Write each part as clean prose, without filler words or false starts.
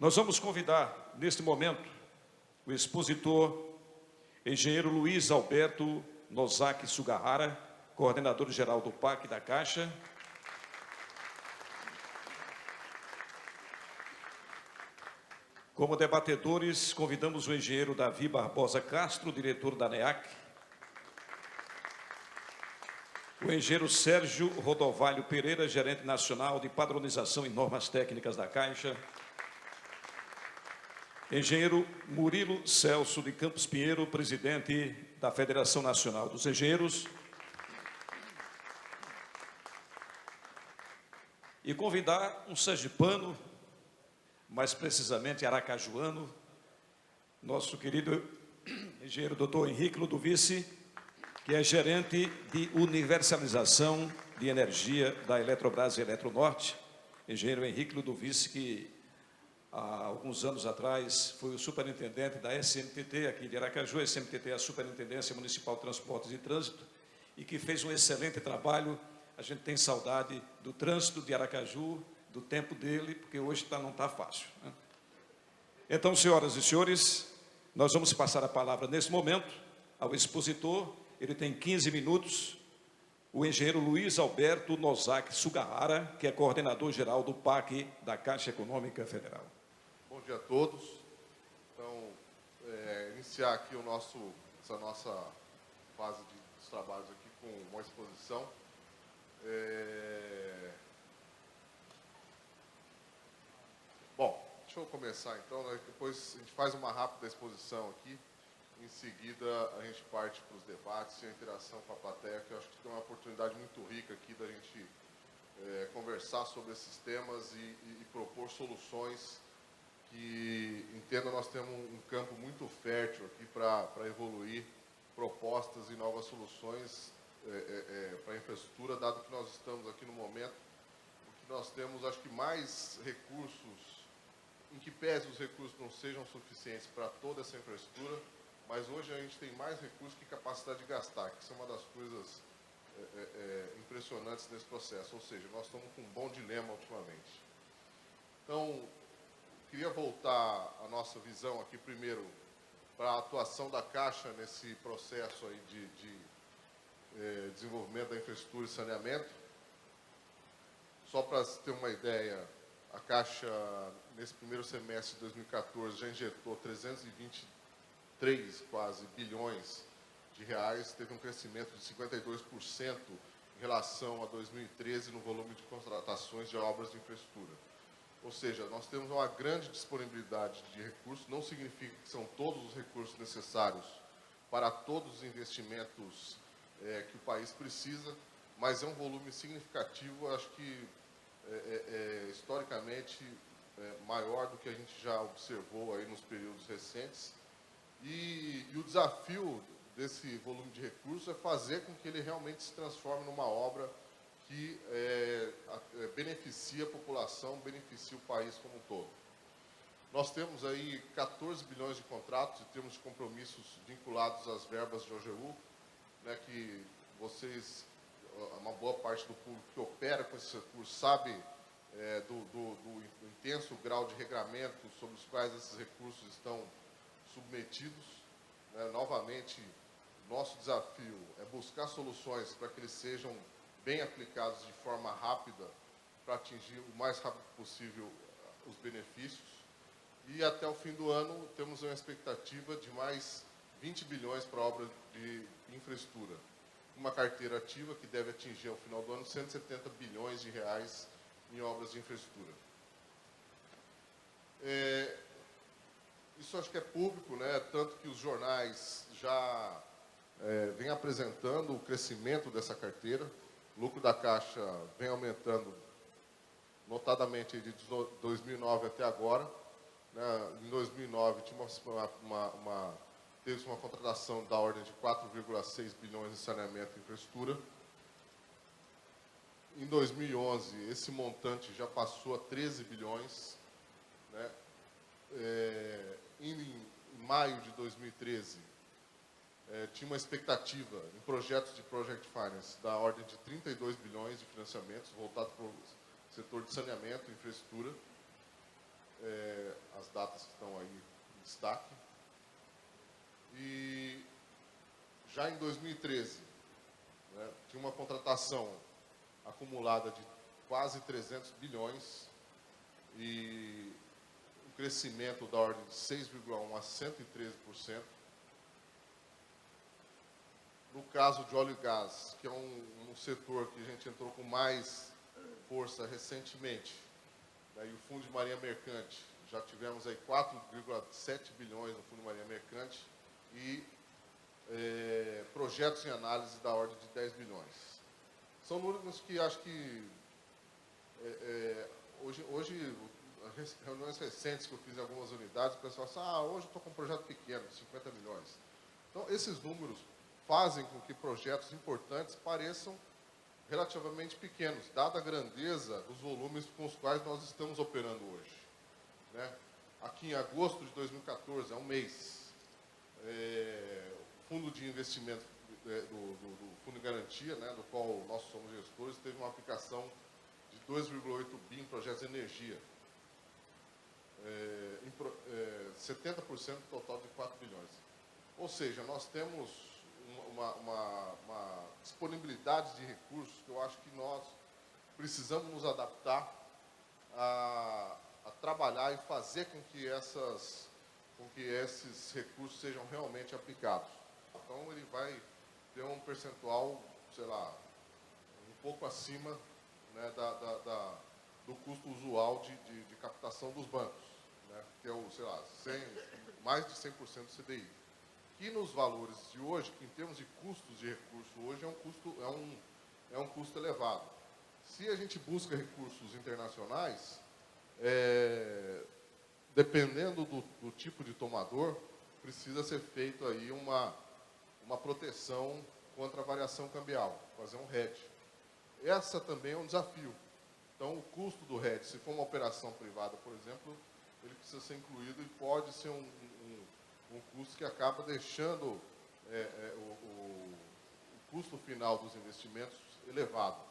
Nós vamos convidar, neste momento, o expositor, engenheiro Luiz Alberto Nozaki Sugahara, coordenador-geral do PAC da Caixa. Como debatedores, convidamos o engenheiro Davi Barbosa Castro, diretor da ANEAC, o engenheiro Sérgio Rodovalho Pereira, gerente nacional de padronização e normas técnicas da Caixa, engenheiro Murilo Celso de Campos Pinheiro, presidente da Federação Nacional dos Engenheiros, e convidar um sergipano, mais precisamente aracajuano, nosso querido engenheiro doutor Henrique Ludovici, que é gerente de universalização de energia da Eletrobras e Eletronorte. Engenheiro Henrique Ludovici, que há alguns anos atrás foi o superintendente da SMTT aqui de Aracaju. A SMTT é a Superintendência Municipal de Transportes e Trânsito, e que fez um excelente trabalho. A gente tem saudade do trânsito de Aracaju, do tempo dele, porque hoje não está fácil, né? Então, senhoras e senhores, nós vamos passar a palavra nesse momento ao expositor. Ele tem 15 minutos, o engenheiro Luiz Alberto Nozaki Sugahara, que é coordenador-geral do PAC da Caixa Econômica Federal. Bom dia a todos. Então, iniciar aqui essa nossa fase dos trabalhos aqui com uma exposição. Bom, deixa eu começar então, né? Depois a gente faz uma rápida exposição aqui, em seguida a gente parte para os debates e a interação com a plateia, que eu acho que tem uma oportunidade muito rica aqui da gente conversar sobre esses temas e propor soluções que, entendo, nós temos um campo muito fértil aqui para evoluir propostas e novas soluções para a infraestrutura, dado que nós estamos aqui no momento em que nós temos, acho que, mais recursos, em que pese os recursos não sejam suficientes para toda essa infraestrutura, mas hoje a gente tem mais recursos que capacidade de gastar, que isso é uma das coisas impressionantes nesse processo. Ou seja, nós estamos com um bom dilema ultimamente. Então, queria voltar a nossa visão aqui primeiro para a atuação da Caixa nesse processo aí de desenvolvimento da infraestrutura e saneamento. Só para ter uma ideia, a Caixa, nesse primeiro semestre de 2014, já injetou 323 quase bilhões de reais, teve um crescimento de 52% em relação a 2013 no volume de contratações de obras de infraestrutura. Ou seja, nós temos uma grande disponibilidade de recursos, não significa que são todos os recursos necessários para todos os investimentos que o país precisa, mas é um volume significativo, acho que historicamente maior do que a gente já observou aí nos períodos recentes. E o desafio desse volume de recursos é fazer com que ele realmente se transforme numa obra que beneficie a população, beneficie o país como um todo. Nós temos aí 14 bilhões de contratos em termos de compromissos vinculados às verbas de OGU, né, que vocês, uma boa parte do público que opera com esses recursos sabe do intenso grau de regramento sobre os quais esses recursos estão submetidos, né? Novamente, nosso desafio é buscar soluções para que eles sejam bem aplicados de forma rápida, para atingir o mais rápido possível os benefícios. E até o fim do ano temos uma expectativa de mais 20 bilhões para obras de infraestrutura. Uma carteira ativa que deve atingir ao final do ano 170 bilhões de reais em obras de infraestrutura. Isso acho que é público, né? Tanto que os jornais já vêm apresentando o crescimento dessa carteira. O lucro da Caixa vem aumentando notadamente de 2009 até agora, né? Em 2009 teve uma contratação da ordem de 4,6 bilhões em saneamento e infraestrutura. Em 2011, esse montante já passou a 13 bilhões, né? Em maio de 2013, tinha uma expectativa em projetos de Project Finance da ordem de 32 bilhões de financiamentos voltados para o setor de saneamento e infraestrutura. destaque. E já em 2013, né, tinha uma contratação acumulada de quase 300 bilhões e um crescimento da ordem de 6,1% a 113%. No caso de óleo e gás, que é um setor que a gente entrou com mais força recentemente, né, e o Fundo de Marinha Mercante, já tivemos aí 4,7 bilhões no Fundo de Marinha Mercante e projetos em análise da ordem de 10 bilhões. São números que acho que hoje, reuniões recentes que eu fiz em algumas unidades, o pessoal fala assim, hoje eu estou com um projeto pequeno, 50 milhões. Então, esses números fazem com que projetos importantes pareçam relativamente pequenos, dada a grandeza dos volumes com os quais nós estamos operando hoje. Né? Aqui em agosto de 2014, é um mês, o Fundo de Investimento do Fundo de Garantia, né, do qual nós somos gestores, teve uma aplicação de 2,8 bi em projetos de energia. 70% do total de 4 bilhões. Ou seja, nós temos uma disponibilidade de recursos que eu acho que nós precisamos nos adaptar a trabalhar e fazer com que esses recursos sejam realmente aplicados. Então, ele vai ter um percentual, sei lá, um pouco acima, né, do custo usual de captação dos bancos, né, que é o, sei lá, mais de 100% do CDI. Que nos valores de hoje, que em termos de custos de recurso hoje, é um custo elevado. Se a gente busca recursos internacionais, dependendo do tipo de tomador, precisa ser feito aí uma proteção contra a variação cambial, fazer um hedge. Essa também é um desafio. Então, o custo do hedge, se for uma operação privada, por exemplo, ele precisa ser incluído e pode ser um custo que acaba deixando o custo final dos investimentos elevado.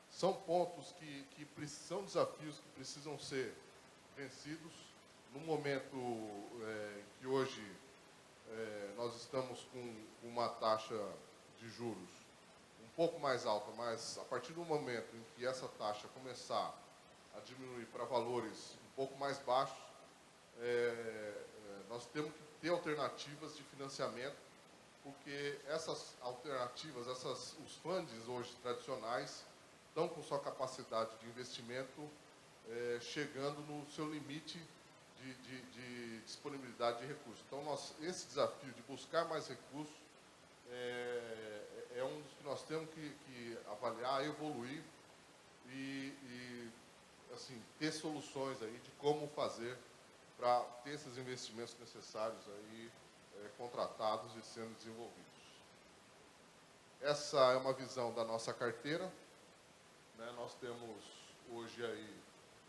São pontos são desafios que precisam ser vencidos no momento que hoje nós estamos com uma taxa de juros um pouco mais alta, mas a partir do momento em que essa taxa começar a diminuir para valores um pouco mais baixos, nós temos que ter alternativas de financiamento, porque essas alternativas, os funds hoje tradicionais, estão com sua capacidade de investimento chegando no seu limite de disponibilidade de recursos. Então, esse desafio de buscar mais recursos é um dos que nós temos que avaliar, evoluir e assim, ter soluções aí de como fazer para ter esses investimentos necessários aí contratados e sendo desenvolvidos. Essa é uma visão da nossa carteira. Né? Nós temos hoje aí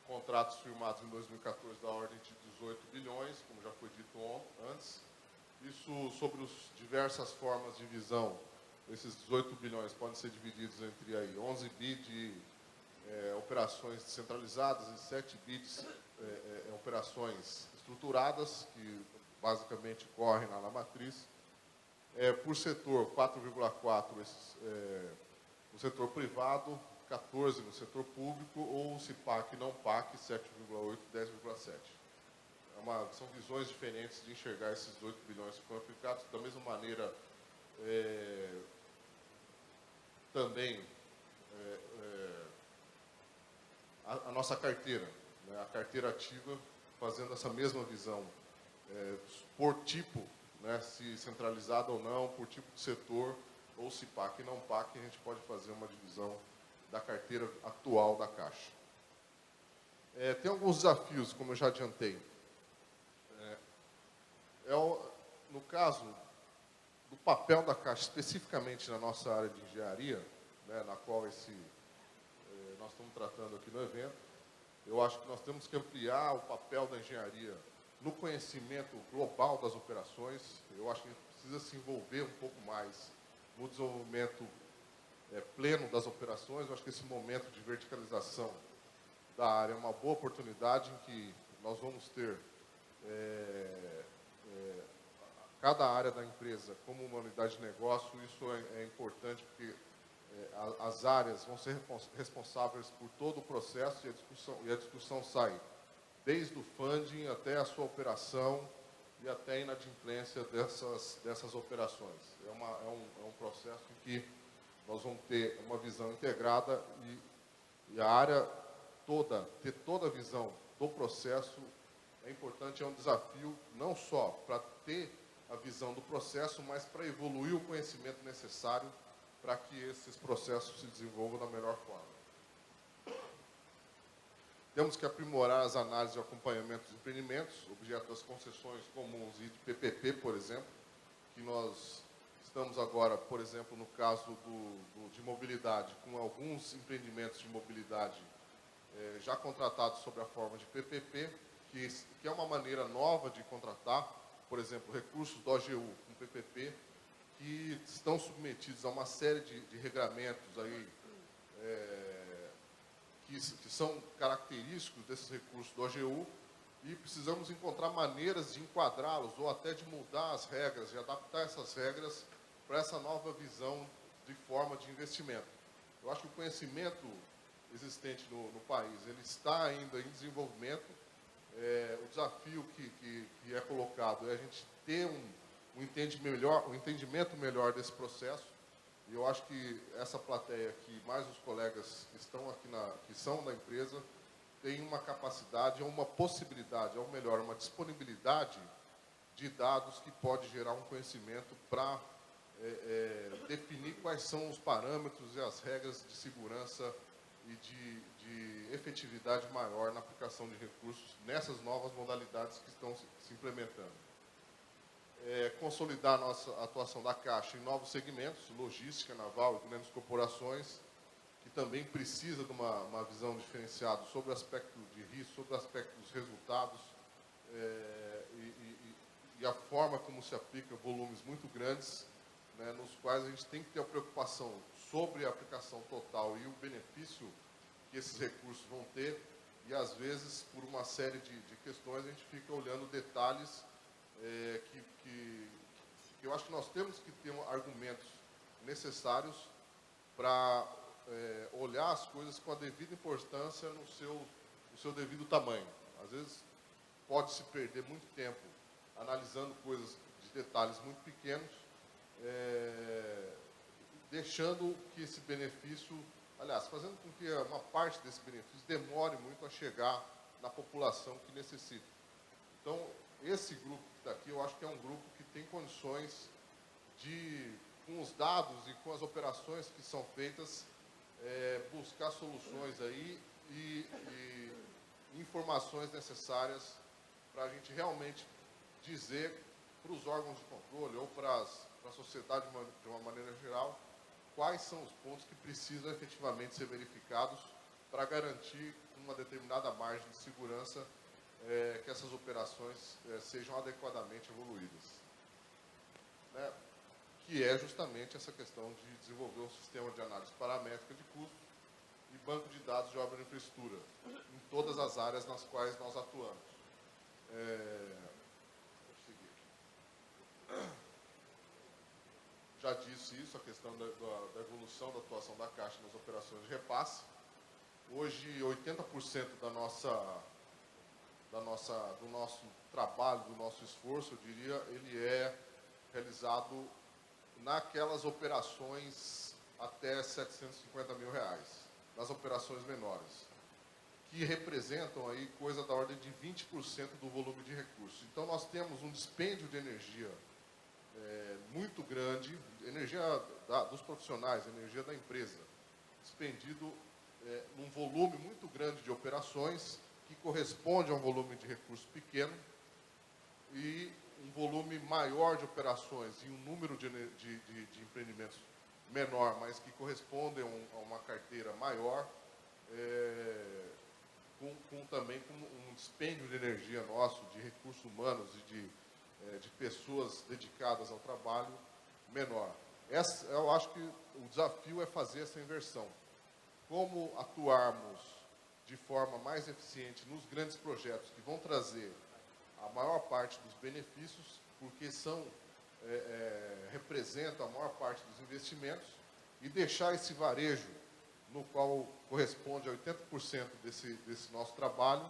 contratos firmados em 2014 da ordem de 18 bilhões, como já foi dito antes. Isso sobre as diversas formas de visão. Esses 18 bilhões podem ser divididos entre aí 11 bi de operações descentralizadas e 7 bi de operações estruturadas, que basicamente correm na matriz. Por setor, 4,4 no setor privado, 14 no setor público, ou se PAC e não PAC, 7,8, 10,7. São visões diferentes de enxergar esses 18 bilhões que foram aplicados. Da mesma maneira, também a nossa carteira, né, a carteira ativa, fazendo essa mesma visão por tipo, né, se centralizada ou não, por tipo de setor, ou se PAC e não PAC, a gente pode fazer uma divisão da carteira atual da Caixa. Tem alguns desafios, como eu já adiantei. No caso do papel da Caixa, especificamente na nossa área de engenharia, né, na qual nós estamos tratando aqui no evento, eu acho que nós temos que ampliar o papel da engenharia no conhecimento global das operações. Eu acho que a gente precisa se envolver um pouco mais no desenvolvimento pleno das operações. Eu acho que esse momento de verticalização da área é uma boa oportunidade em que nós vamos ter cada área da empresa como uma unidade de negócio. Isso é importante porque as áreas vão ser responsáveis por todo o processo e a discussão sai desde o funding até a sua operação e até a inadimplência dessas operações. É um processo em que nós vamos ter uma visão integrada e a área toda, ter toda a visão do processo é importante, é um desafio não só para ter a visão do processo, mas para evoluir o conhecimento necessário para que esses processos se desenvolvam da melhor forma. Temos que aprimorar as análises e acompanhamento dos empreendimentos, objeto das concessões comuns e de PPP, por exemplo, que nós estamos agora, por exemplo, no caso de mobilidade, com alguns empreendimentos de mobilidade já contratados sob a forma de PPP, que é uma maneira nova de contratar, por exemplo, recursos do OGU com PPP, que estão submetidos a uma série de regramentos aí, que são característicos desses recursos do OGU, e precisamos encontrar maneiras de enquadrá-los ou até de mudar as regras, de adaptar essas regras para essa nova visão de forma de investimento. Eu acho que o conhecimento existente no país, ele está ainda em desenvolvimento. O desafio que é colocado é a gente ter um entendimento melhor desse processo. E eu acho que essa plateia aqui, mais os colegas que estão aqui, que são da empresa, tem uma capacidade, ou uma possibilidade, ou melhor, uma disponibilidade de dados que pode gerar um conhecimento para definir quais são os parâmetros e as regras de segurança e de efetividade maior na aplicação de recursos nessas novas modalidades que estão se implementando. Consolidar a nossa atuação da Caixa em novos segmentos, logística, naval e grandes corporações, que também precisa de uma visão diferenciada sobre o aspecto de risco, sobre o aspecto dos resultados e a forma como se aplica volumes muito grandes, né, nos quais a gente tem que ter a preocupação sobre a aplicação total e o benefício que esses recursos vão ter, e às vezes, por uma série de questões, a gente fica olhando detalhes que eu acho que nós temos que ter argumentos necessários para olhar as coisas com a devida importância no seu devido tamanho. Às vezes, pode se perder muito tempo analisando coisas de detalhes muito pequenos, deixando que esse benefício, aliás, fazendo com que uma parte desse benefício demore muito a chegar na população que necessita. Então, esse grupo que está aqui, eu acho que é um grupo que tem condições de, com os dados e com as operações que são feitas, buscar soluções aí e informações necessárias para a gente realmente dizer para os órgãos de controle ou para a sociedade de uma maneira geral quais são os pontos que precisam efetivamente ser verificados para garantir uma determinada margem de segurança que essas operações sejam adequadamente evoluídas. Né? Que é justamente essa questão de desenvolver um sistema de análise paramétrica de custos e banco de dados de obra e infraestrutura em todas as áreas nas quais nós atuamos. Já disse isso, a questão da evolução da atuação da Caixa nas operações de repasse. Hoje, 80% do nosso trabalho, do nosso esforço, eu diria, ele é realizado naquelas operações até R$ 750 mil, nas operações menores, que representam aí coisa da ordem de 20% do volume de recursos. Então, nós temos um dispêndio de energia muito grande, energia dos profissionais, energia da empresa, dispendido num volume muito grande de operações, que corresponde a um volume de recursos pequeno, e um volume maior de operações e um número de empreendimentos menor, mas que correspondem a uma carteira maior, também com um dispêndio de energia nosso, de recursos humanos e de pessoas dedicadas ao trabalho menor. Eu acho que o desafio é fazer essa inversão. Como atuarmos de forma mais eficiente nos grandes projetos que vão trazer a maior parte dos benefícios, porque representam a maior parte dos investimentos, e deixar esse varejo, no qual corresponde a 80% desse nosso trabalho,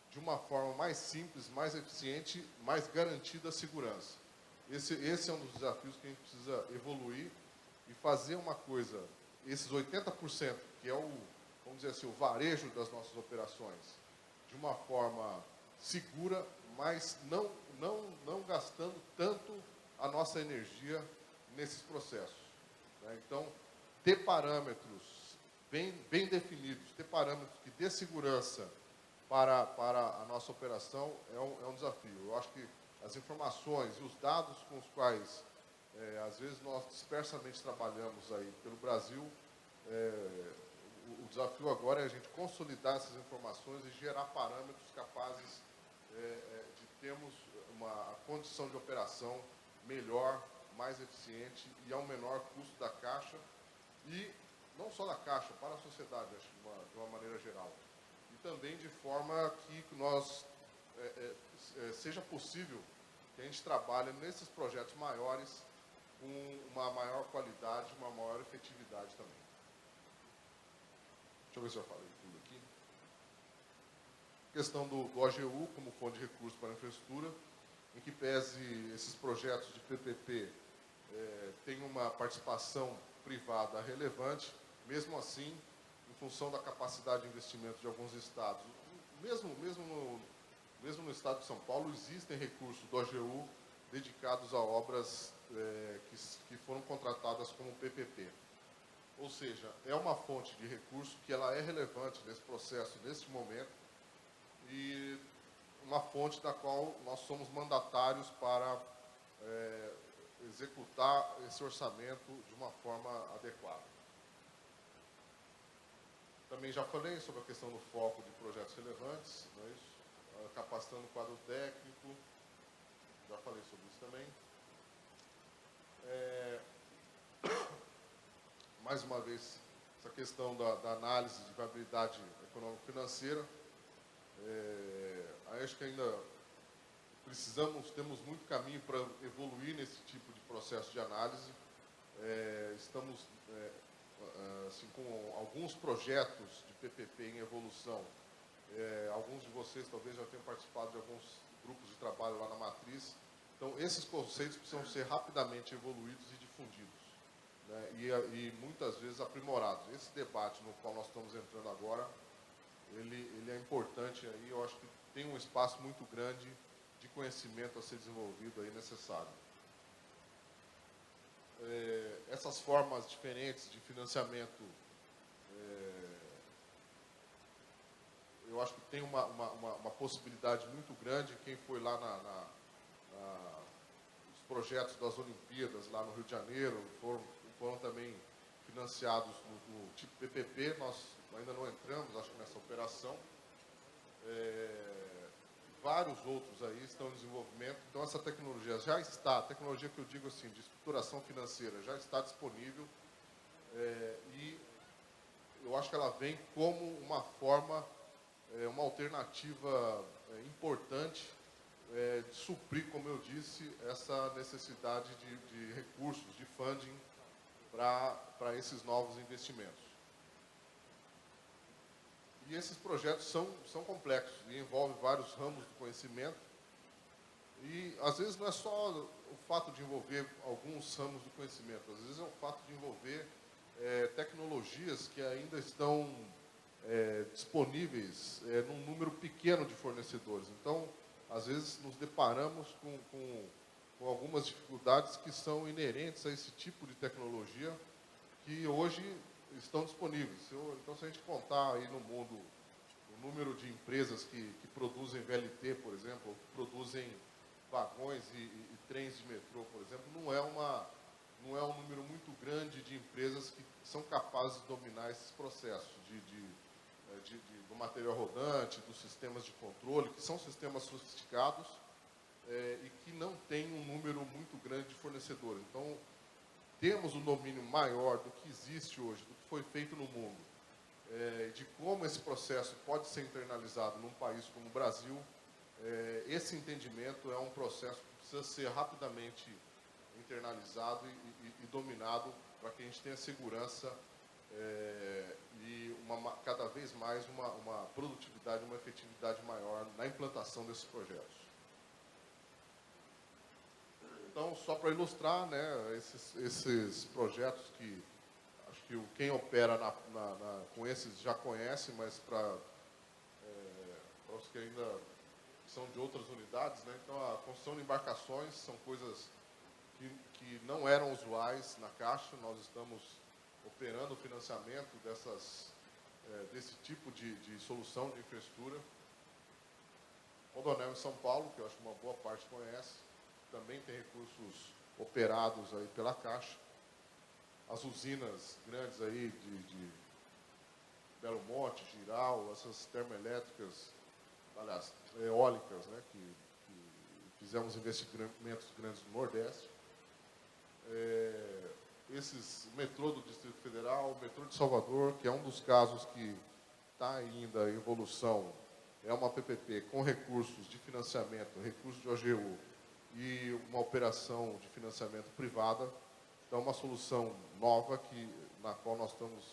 de uma forma mais simples, mais eficiente, mais garantida a segurança. Esse é um dos desafios que a gente precisa evoluir e fazer uma coisa, esses 80%, que é vamos dizer assim, o varejo das nossas operações, de uma forma segura, mas não gastando tanto a nossa energia nesses processos, né? Então, ter parâmetros bem definidos, ter parâmetros que dê segurança para a nossa operação é um desafio. Eu acho que as informações e os dados com os quais, às vezes, nós dispersamente trabalhamos aí pelo Brasil, o desafio agora é a gente consolidar essas informações e gerar parâmetros capazes de termos uma condição de operação melhor, mais eficiente e ao menor custo da Caixa, e não só da Caixa, para a sociedade, acho, de uma maneira geral. E também de forma que nós seja possível que a gente trabalhe nesses projetos maiores com uma maior qualidade, uma maior efetividade também. Deixa eu ver se eu falei tudo aqui. Questão do OGU como fonte de recursos para a infraestrutura, em que pese esses projetos de PPP tenham uma participação privada relevante, mesmo assim, em função da capacidade de investimento de alguns estados, mesmo no estado de São Paulo, existem recursos do OGU dedicados a obras que foram contratadas como PPP. Ou seja, é uma fonte de recurso que ela é relevante nesse processo, neste momento, e uma fonte da qual nós somos mandatários para executar esse orçamento de uma forma adequada. Também já falei sobre a questão do foco de projetos relevantes, não é isso? Capacitando o quadro técnico, já falei sobre isso também. Mais uma vez, essa questão da análise de viabilidade econômico-financeira. Acho que ainda temos muito caminho para evoluir nesse tipo de processo de análise. Estamos assim, com alguns projetos de PPP em evolução. Alguns de vocês talvez já tenham participado de alguns grupos de trabalho lá na Matriz. Então, esses conceitos precisam ser rapidamente evoluídos e difundidos, né? E muitas vezes aprimorados. Esse debate no qual nós estamos entrando agora, ele é importante, aí eu acho que tem um espaço muito grande de conhecimento a ser desenvolvido aí necessário. Essas formas diferentes de financiamento, eu acho que tem uma possibilidade muito grande. Quem foi lá os projetos das Olimpíadas lá no Rio de Janeiro foram também financiados no tipo PPP. Nós ainda não entramos, acho que nessa operação. Vários outros aí estão em desenvolvimento. Então, essa tecnologia já está, a tecnologia que eu digo assim, de estruturação financeira, já está disponível, e eu acho que ela vem como uma forma, uma alternativa importante de suprir, como eu disse, essa necessidade de recursos, de funding para esses novos investimentos. E esses projetos são complexos e envolvem vários ramos do conhecimento. E, às vezes, não é só o fato de envolver alguns ramos do conhecimento. Às vezes, é o fato de envolver tecnologias que ainda estão disponíveis num número pequeno de fornecedores. Então, às vezes, nos deparamos com algumas dificuldades que são inerentes a esse tipo de tecnologia que hoje estão disponíveis. Então, se a gente contar aí no mundo o número de empresas que produzem VLT, por exemplo, ou que produzem vagões e trens de metrô, por exemplo, não é um número muito grande de empresas que são capazes de dominar esses processos do material rodante, dos sistemas de controle, que são sistemas sofisticados e que não têm um número muito grande de fornecedores. Então, temos um domínio maior do que existe hoje, do que foi feito no mundo, de como esse processo pode ser internalizado num país como o Brasil, esse entendimento é um processo que precisa ser rapidamente internalizado e dominado para que a gente tenha segurança e cada vez mais uma produtividade, uma efetividade maior na implantação desses projetos. Então, só para ilustrar, né, esses projetos que acho que quem opera com esses já conhece, mas para os que ainda são de outras unidades, né, então a construção de embarcações são coisas que não eram usuais na Caixa. Nós estamos operando o financiamento desse tipo de solução de infraestrutura. Rodoanel em São Paulo, que eu acho que uma boa parte conhece, também tem recursos operados aí pela Caixa. As usinas grandes aí de Belo Monte, Giral, essas termoelétricas, aliás, eólicas, né, que fizemos investimentos grandes no Nordeste. O metrô do Distrito Federal, o metrô de Salvador, que é um dos casos que está ainda em evolução, é uma PPP com recursos de financiamento, recursos de OGU e uma operação de financiamento privada. Então, é uma solução nova na qual nós estamos,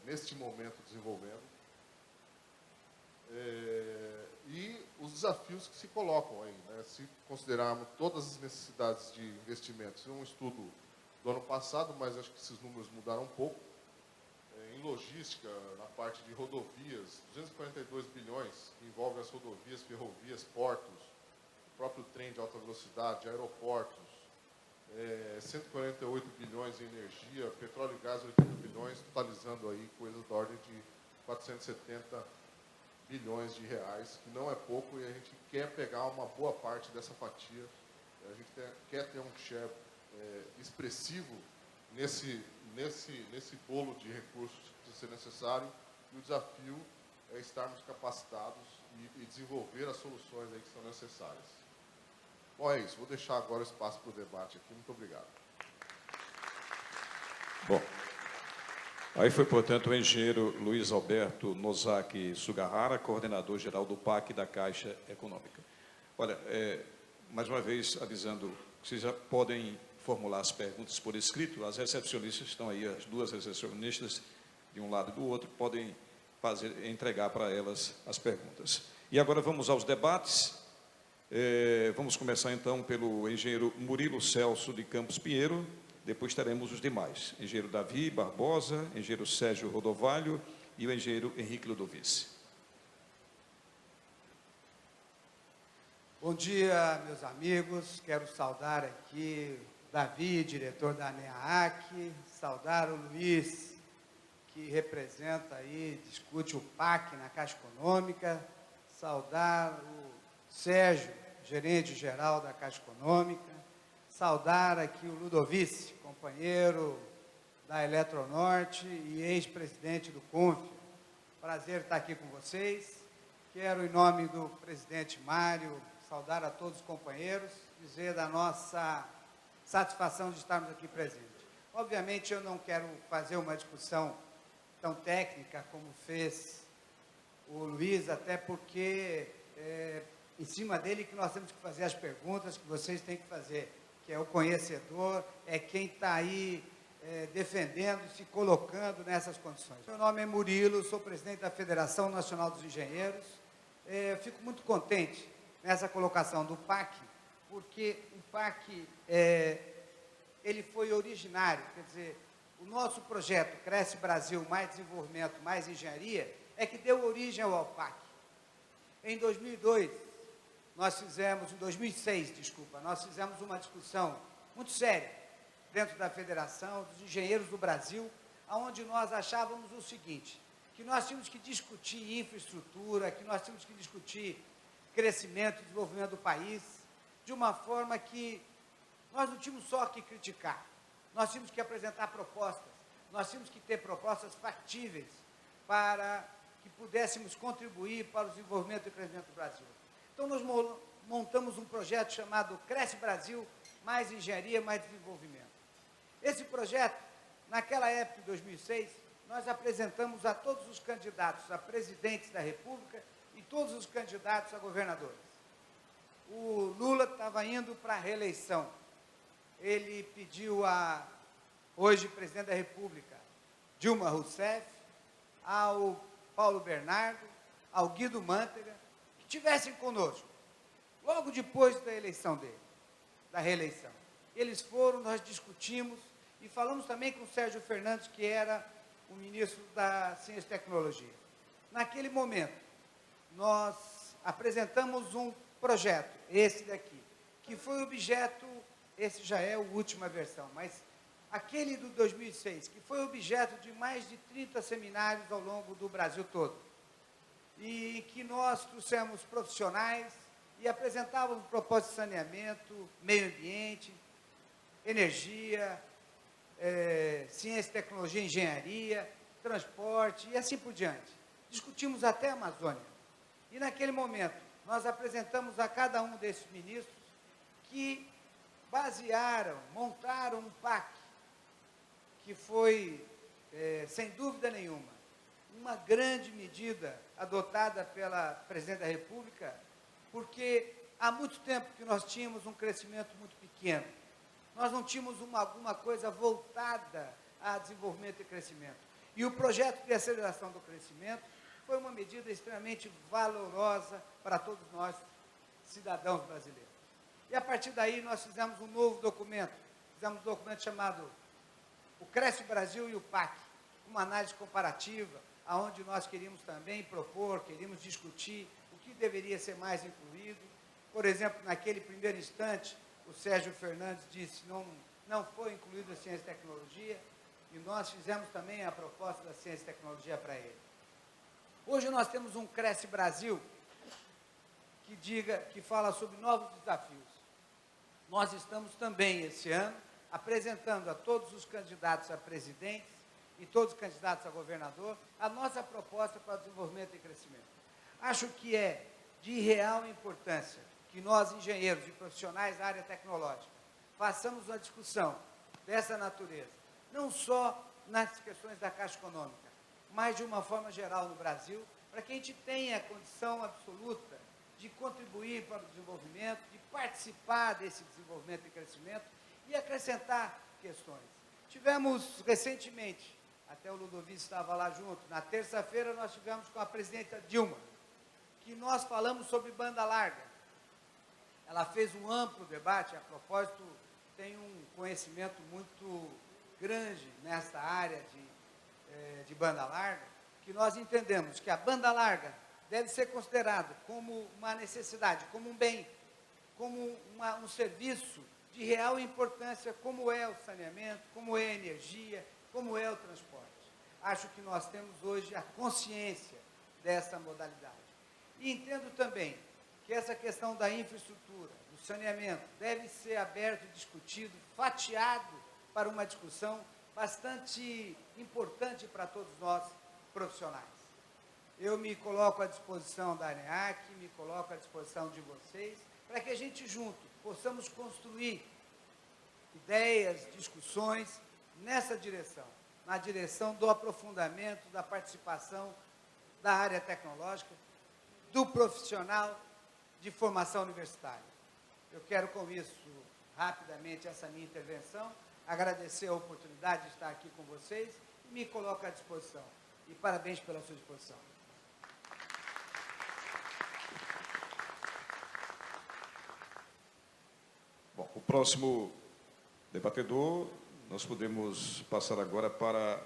neste momento, desenvolvendo. E os desafios que se colocam aí, né? Se considerarmos todas as necessidades de investimentos, é um estudo do ano passado, mas acho que esses números mudaram um pouco. Em logística, na parte de rodovias, 242 bilhões, que envolve as rodovias, ferrovias, portos, o próprio trem de alta velocidade, aeroportos, 148 bilhões em energia, petróleo e gás, 80 bilhões, totalizando aí coisas da ordem de 470 bilhões de reais, que não é pouco, e a gente quer pegar uma boa parte dessa fatia. A gente quer ter um share expressivo nesse bolo de recursos que precisa ser necessário, e o desafio é estarmos capacitados e desenvolver as soluções aí que são necessárias. Bom, é isso. Vou deixar agora o espaço para o debate aqui. Muito obrigado. Bom, aí foi, portanto, o engenheiro Luiz Alberto Nozaki Sugahara, coordenador-geral do PAC da Caixa Econômica. Olha, mais uma vez, avisando que vocês já podem formular as perguntas por escrito. As recepcionistas estão aí, as duas recepcionistas, de um lado e do outro, podem entregar para elas as perguntas. E agora vamos aos debates. Vamos começar, então, pelo engenheiro Murilo Celso de Campos Pinheiro. Depois teremos os demais, engenheiro Davi Barbosa, engenheiro Sérgio Rodovalho e o engenheiro Henrique Ludovici. Bom dia, meus amigos. Quero saudar aqui o Davi, diretor da ANEAC, saudar o Luiz, que representa aí, discute o PAC na Caixa Econômica, saudar o Sérgio, gerente-geral da Caixa Econômica, saudar aqui o Ludovici, companheiro da Eletronorte e ex-presidente do Confio. Prazer estar aqui com vocês. Quero, em nome do presidente Mário, saudar a todos os companheiros, dizer da nossa satisfação de estarmos aqui presentes. Obviamente, eu não quero fazer uma discussão tão técnica como fez o Luiz, até porque em cima dele que nós temos que fazer as perguntas que vocês têm que fazer, que é o conhecedor, é quem está aí defendendo, se colocando nessas condições. Meu nome é Murilo, sou presidente da Federação Nacional dos Engenheiros. Fico muito contente nessa colocação do PAC, porque o PAC, ele foi originário, quer dizer, o nosso projeto Cresce Brasil, mais desenvolvimento, mais engenharia, é que deu origem ao PAC. Em 2006, nós fizemos uma discussão muito séria dentro da Federação dos Engenheiros do Brasil, onde nós achávamos o seguinte, que nós tínhamos que discutir infraestrutura, que nós tínhamos que discutir crescimento e desenvolvimento do país, de uma forma que nós não tínhamos só que criticar, nós tínhamos que apresentar propostas, nós tínhamos que ter propostas factíveis para que pudéssemos contribuir para o desenvolvimento e crescimento do Brasil. Então, nós montamos um projeto chamado Cresce Brasil, mais engenharia, mais desenvolvimento. Esse projeto, naquela época, em 2006, nós apresentamos a todos os candidatos a presidentes da República e todos os candidatos a governadores. O Lula estava indo para a reeleição. Ele pediu a, hoje, presidente da República, Dilma Rousseff, ao Paulo Bernardo, ao Guido Mantega, que estivessem conosco, logo depois da eleição dele, da reeleição. Eles foram, nós discutimos, e falamos também com o Sérgio Fernandes, que era o ministro da Ciência e Tecnologia. Naquele momento, nós apresentamos um projeto, esse daqui, que foi objeto, esse já é a última versão, mas aquele do 2006, que foi objeto de mais de 30 seminários ao longo do Brasil todo, e que nós trouxemos profissionais e apresentávamos propostas de saneamento, meio ambiente, energia, ciência, tecnologia, engenharia, transporte e assim por diante. Discutimos até a Amazônia. E naquele momento, nós apresentamos a cada um desses ministros que basearam, montaram um PAC, que foi, sem dúvida nenhuma, uma grande medida adotada pela Presidente da República, porque há muito tempo que nós tínhamos um crescimento muito pequeno. Nós não tínhamos alguma coisa voltada a desenvolvimento e crescimento. E o projeto de aceleração do crescimento foi uma medida extremamente valorosa para todos nós, cidadãos brasileiros. E a partir daí nós fizemos um novo documento, fizemos um documento chamado O Cresce Brasil e o PAC, uma análise comparativa, aonde nós queríamos também propor, queríamos discutir o que deveria ser mais incluído. Por exemplo, naquele primeiro instante, o Sérgio Fernandes disse que não foi incluído a ciência e tecnologia, e nós fizemos também a proposta da ciência e tecnologia para ele. Hoje nós temos um Cresce Brasil que fala sobre novos desafios. Nós estamos também, esse ano, apresentando a todos os candidatos a presidentes e todos os candidatos a governador a nossa proposta para o desenvolvimento e crescimento. Acho que é de real importância que nós, engenheiros e profissionais da área tecnológica, façamos uma discussão dessa natureza, não só nas questões da Caixa Econômica, mas de uma forma geral no Brasil, para que a gente tenha a condição absoluta de contribuir para o desenvolvimento, de participar desse desenvolvimento e crescimento e acrescentar questões. Tivemos recentemente, até o Ludovico estava lá junto, na terça-feira nós tivemos com a presidenta Dilma, que nós falamos sobre banda larga. Ela fez um amplo debate, a propósito, tem um conhecimento muito grande nessa área de banda larga, que nós entendemos que a banda larga deve ser considerada como uma necessidade, como um bem, como um serviço de real importância, como é o saneamento, como é a energia, como é o transporte. Acho que nós temos hoje a consciência dessa modalidade. E entendo também que essa questão da infraestrutura, do saneamento, deve ser aberto, discutido, fatiado para uma discussão bastante importante para todos nós, profissionais. Eu me coloco à disposição da ANEAC, me coloco à disposição de vocês, para que a gente junto possamos construir ideias, discussões nessa direção, na direção do aprofundamento, da participação da área tecnológica, do profissional de formação universitária. Eu quero com isso, rapidamente, essa minha intervenção, agradecer a oportunidade de estar aqui com vocês e me coloco à disposição. E parabéns pela sua disposição. Bom, o próximo debatedor, nós podemos passar agora para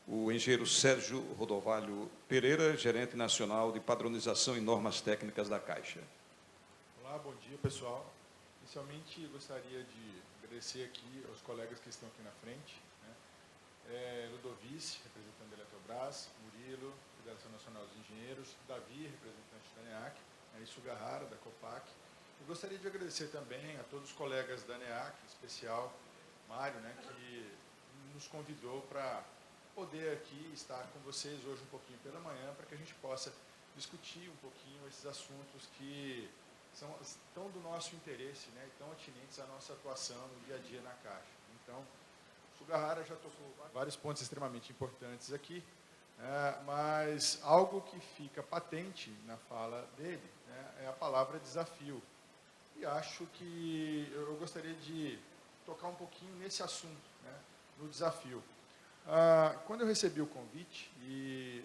o engenheiro Sérgio Rodovalho Pereira, gerente nacional de padronização e normas técnicas da Caixa. Olá, bom dia, pessoal. Inicialmente, gostaria de agradecer aqui aos colegas que estão aqui na frente, né? Ludovice, representante da Eletrobras, Murilo, Federação Nacional dos Engenheiros, Davi, representante da ANEAC, Sugahara, da COPAC. E gostaria de agradecer também a todos os colegas da ANEAC, em especial Mário, né, que nos convidou para poder aqui estar com vocês hoje um pouquinho pela manhã, para que a gente possa discutir um pouquinho esses assuntos que estão do nosso interesse, né, e tão atinentes à nossa atuação no dia a dia na Caixa. Então, Sugahara já tocou vários pontos extremamente importantes aqui, mas algo que fica patente na fala dele, né, é a palavra desafio. E acho que eu gostaria de tocar um pouquinho nesse assunto, né, no desafio. Quando eu recebi o convite, e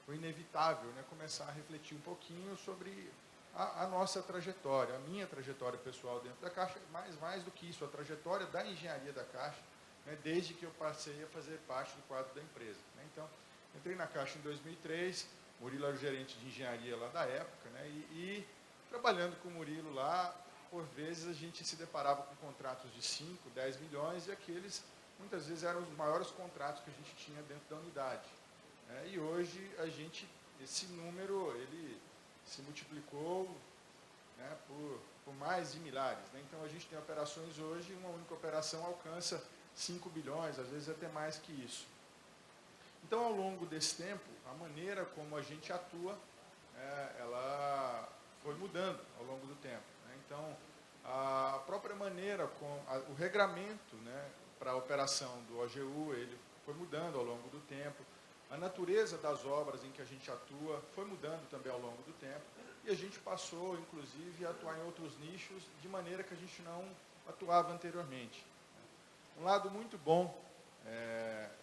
foi inevitável, né, começar a refletir um pouquinho sobre a nossa trajetória, a minha trajetória pessoal dentro da Caixa, mais do que isso, a trajetória da engenharia da Caixa, né, desde que eu passei a fazer parte do quadro da empresa, né. Então, entrei na Caixa em 2003, Murilo era o gerente de engenharia lá da época, né, e trabalhando com o Murilo lá, por vezes a gente se deparava com contratos de 5, 10 milhões, e aqueles, muitas vezes, eram os maiores contratos que a gente tinha dentro da unidade. E hoje, esse número, ele se multiplicou, né, por mais de milhares, né? Então, a gente tem operações hoje, uma única operação alcança 5 bilhões, às vezes até mais que isso. Então, ao longo desse tempo, a maneira como a gente atua, ela foi mudando ao longo do tempo, né? Então, a própria maneira, o regramento, né, para a operação do OGU, ele foi mudando ao longo do tempo. A natureza das obras em que a gente atua foi mudando também ao longo do tempo. E a gente passou, inclusive, a atuar em outros nichos de maneira que a gente não atuava anteriormente. Um lado muito bom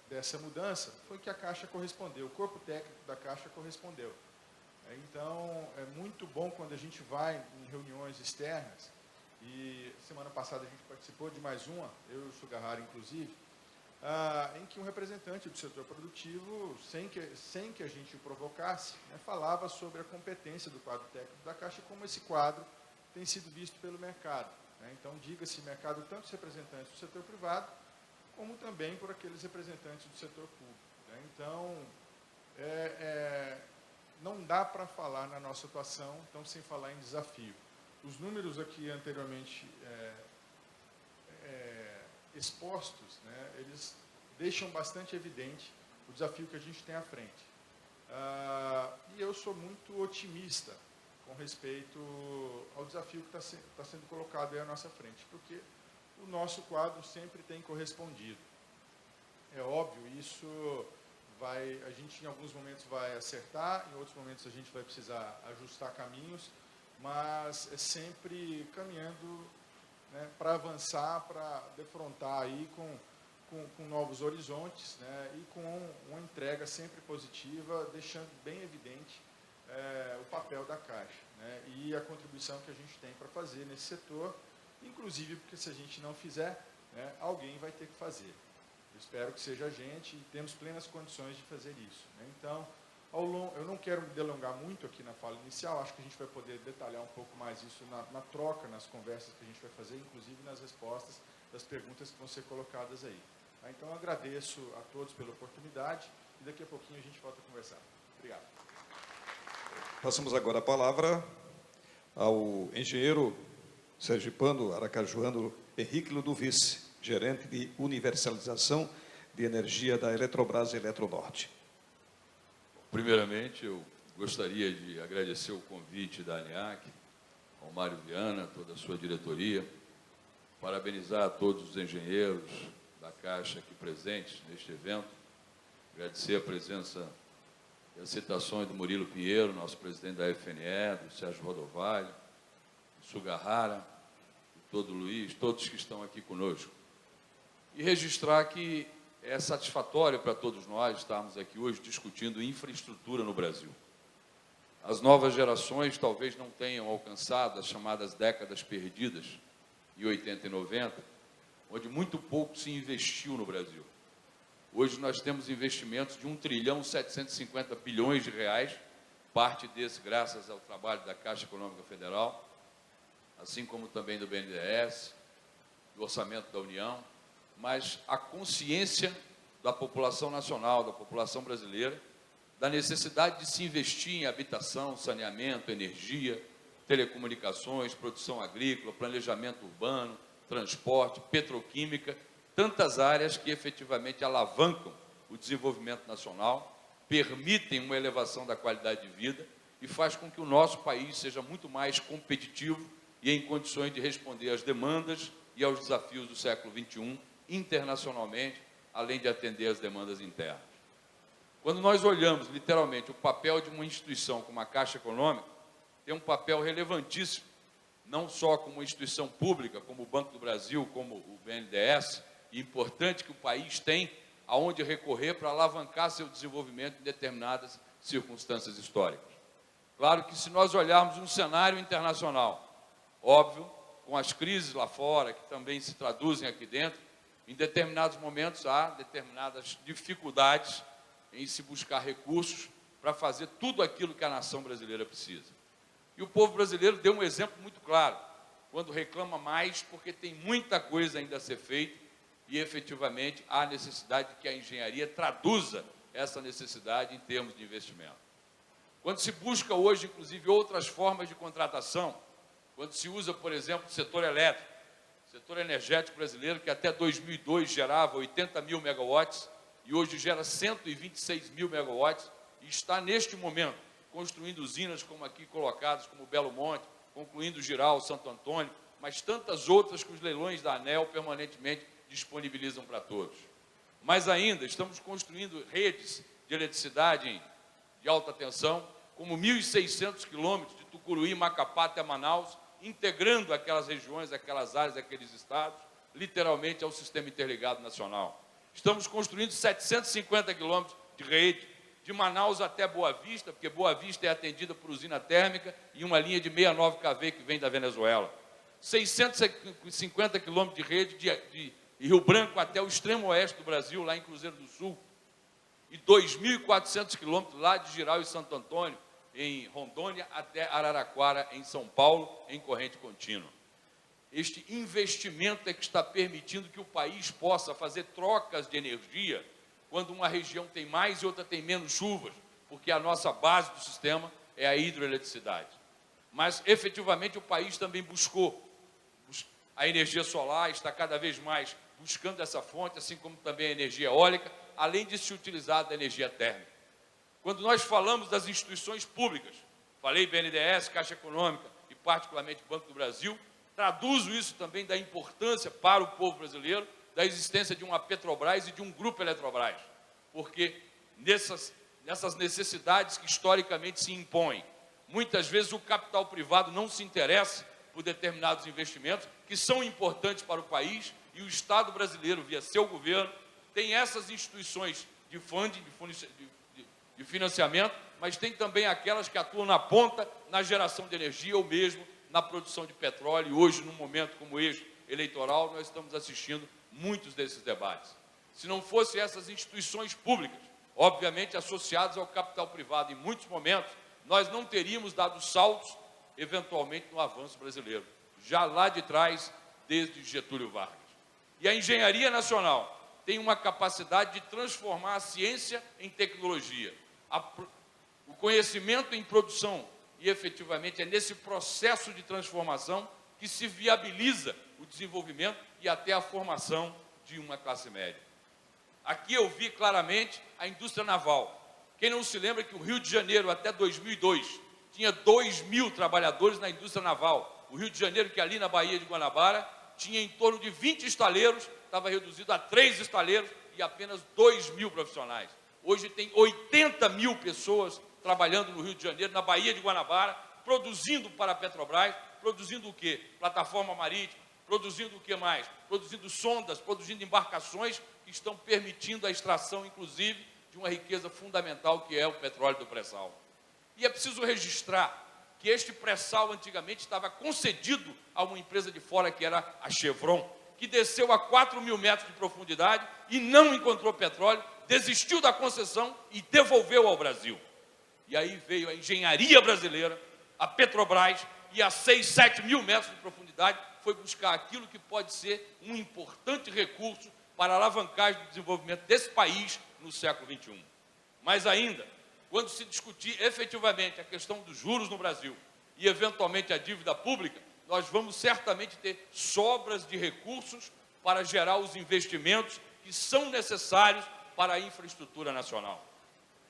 dessa mudança foi que a Caixa correspondeu, o corpo técnico da Caixa correspondeu. Então, é muito bom quando a gente vai em reuniões externas, e semana passada a gente participou de mais uma, eu e o Sugahara, inclusive, em que um representante do setor produtivo, sem que a gente o provocasse, né, falava sobre a competência do quadro técnico da Caixa, como esse quadro tem sido visto pelo mercado, né? Então, diga-se mercado tanto os representantes do setor privado, como também por aqueles representantes do setor público, né? Então, não dá para falar na nossa atuação, então, sem falar em desafio. Os números aqui anteriormente expostos, né, eles deixam bastante evidente o desafio que a gente tem à frente. E eu sou muito otimista com respeito ao desafio que está sendo colocado aí à nossa frente, porque o nosso quadro sempre tem correspondido. É óbvio, isso a gente em alguns momentos vai acertar, em outros momentos a gente vai precisar ajustar caminhos, mas é sempre caminhando, né, para avançar, para defrontar aí com novos horizontes, né, e com uma entrega sempre positiva, deixando bem evidente o papel da Caixa, né, e a contribuição que a gente tem para fazer nesse setor, inclusive porque se a gente não fizer, né, alguém vai ter que fazer. Eu espero que seja a gente e temos plenas condições de fazer isso, né. Então, eu não quero me delongar muito aqui na fala inicial, acho que a gente vai poder detalhar um pouco mais isso na troca, nas conversas que a gente vai fazer, inclusive nas respostas das perguntas que vão ser colocadas aí. Então, eu agradeço a todos pela oportunidade e daqui a pouquinho a gente volta a conversar. Obrigado. Passamos agora a palavra ao engenheiro sergipano, aracajuano, Henrique Ludovice, gerente de universalização de energia da Eletrobras e Eletronorte. Primeiramente, eu gostaria de agradecer o convite da ANEAC, ao Mário Viana, toda a sua diretoria, parabenizar a todos os engenheiros da Caixa aqui presentes neste evento, agradecer a presença e as citações do Murilo Pinheiro, nosso presidente da FNE, do Sérgio Rodovalho, do Sugahara, do todo Luiz, todos que estão aqui conosco. E registrar que é satisfatório para todos nós estarmos aqui hoje discutindo infraestrutura no Brasil. As novas gerações talvez não tenham alcançado as chamadas décadas perdidas, em 80 e 90, onde muito pouco se investiu no Brasil. Hoje nós temos investimentos de 1,750 bilhões de reais, parte desse graças ao trabalho da Caixa Econômica Federal, assim como também do BNDES, do Orçamento da União, mas a consciência da população nacional, da população brasileira, da necessidade de se investir em habitação, saneamento, energia, telecomunicações, produção agrícola, planejamento urbano, transporte, petroquímica, tantas áreas que efetivamente alavancam o desenvolvimento nacional, permitem uma elevação da qualidade de vida e faz com que o nosso país seja muito mais competitivo e em condições de responder às demandas e aos desafios do século XXI, internacionalmente, além de atender às demandas internas. Quando nós olhamos, literalmente, o papel de uma instituição como a Caixa Econômica, tem um papel relevantíssimo, não só como uma instituição pública, como o Banco do Brasil, como o BNDES, e importante que o país tem aonde recorrer para alavancar seu desenvolvimento em determinadas circunstâncias históricas. Claro que se nós olharmos um cenário internacional, óbvio, com as crises lá fora, que também se traduzem aqui dentro, em determinados momentos há determinadas dificuldades em se buscar recursos para fazer tudo aquilo que a nação brasileira precisa. E o povo brasileiro deu um exemplo muito claro, quando reclama mais, porque tem muita coisa ainda a ser feita e, efetivamente, há necessidade de que a engenharia traduza essa necessidade em termos de investimento. Quando se busca hoje, inclusive, outras formas de contratação, quando se usa, por exemplo, o setor elétrico, o setor energético brasileiro, que até 2002 gerava 80 mil megawatts, e hoje gera 126 mil megawatts, e está, neste momento, construindo usinas como aqui colocadas, como Belo Monte, concluindo Giral, Santo Antônio, mas tantas outras que os leilões da ANEEL permanentemente disponibilizam para todos. Mais ainda, estamos construindo redes de eletricidade de alta tensão, como 1.600 quilômetros de Tucuruí, Macapá até Manaus, integrando aquelas regiões, aquelas áreas, aqueles estados, literalmente ao Sistema Interligado Nacional. Estamos construindo 750 quilômetros de rede, de Manaus até Boa Vista, porque Boa Vista é atendida por usina térmica e uma linha de 69 kV que vem da Venezuela. 650 quilômetros de rede de Rio Branco até o extremo oeste do Brasil, lá em Cruzeiro do Sul. E 2.400 quilômetros lá de Giral e Santo Antônio, em Rondônia, até Araraquara, em São Paulo, em corrente contínua. Este investimento é que está permitindo que o país possa fazer trocas de energia quando uma região tem mais e outra tem menos chuvas, porque a nossa base do sistema é a hidroeletricidade. Mas, efetivamente, o país também buscou a energia solar, está cada vez mais buscando essa fonte, assim como também a energia eólica, além de se utilizar da energia térmica. Quando nós falamos das instituições públicas, falei BNDES, Caixa Econômica e, particularmente, Banco do Brasil, traduzo isso também da importância para o povo brasileiro da existência de uma Petrobras e de um grupo Eletrobras, porque nessas necessidades que historicamente se impõem, muitas vezes o capital privado não se interessa por determinados investimentos que são importantes para o país e o Estado brasileiro, via seu governo, tem essas instituições de funding, de financiamento, mas tem também aquelas que atuam na ponta, na geração de energia ou mesmo na produção de petróleo. E hoje, num momento como este, eleitoral, nós estamos assistindo muitos desses debates. Se não fossem essas instituições públicas, obviamente associadas ao capital privado, em muitos momentos, nós não teríamos dado saltos, eventualmente, no avanço brasileiro, já lá de trás, desde Getúlio Vargas. E a engenharia nacional tem uma capacidade de transformar a ciência em tecnologia, o conhecimento em produção, e efetivamente é nesse processo de transformação que se viabiliza o desenvolvimento e até a formação de uma classe média. Aqui eu vi claramente a indústria naval. Quem não se lembra que o Rio de Janeiro, até 2002, tinha 2.000 trabalhadores na indústria naval. O Rio de Janeiro, que ali na Baía de Guanabara, tinha em torno de 20 estaleiros, estava reduzido a 3 estaleiros e apenas 2.000 profissionais. Hoje tem 80 mil pessoas trabalhando no Rio de Janeiro, na Baía de Guanabara, produzindo para a Petrobras, produzindo o quê? Plataforma marítima, produzindo o que mais? Produzindo sondas, produzindo embarcações que estão permitindo a extração, inclusive, de uma riqueza fundamental que é o petróleo do pré-sal. E é preciso registrar que este pré-sal antigamente estava concedido a uma empresa de fora, que era a Chevron, que desceu a 4.000 metros de profundidade e não encontrou petróleo, desistiu da concessão e devolveu ao Brasil. E aí veio a engenharia brasileira, a Petrobras, e a 6, 7 mil metros de profundidade foi buscar aquilo que pode ser um importante recurso para a alavancagem do desenvolvimento desse país no século XXI. Mais ainda, quando se discutir efetivamente a questão dos juros no Brasil e, eventualmente, a dívida pública, nós vamos certamente ter sobras de recursos para gerar os investimentos que são necessários para a infraestrutura nacional.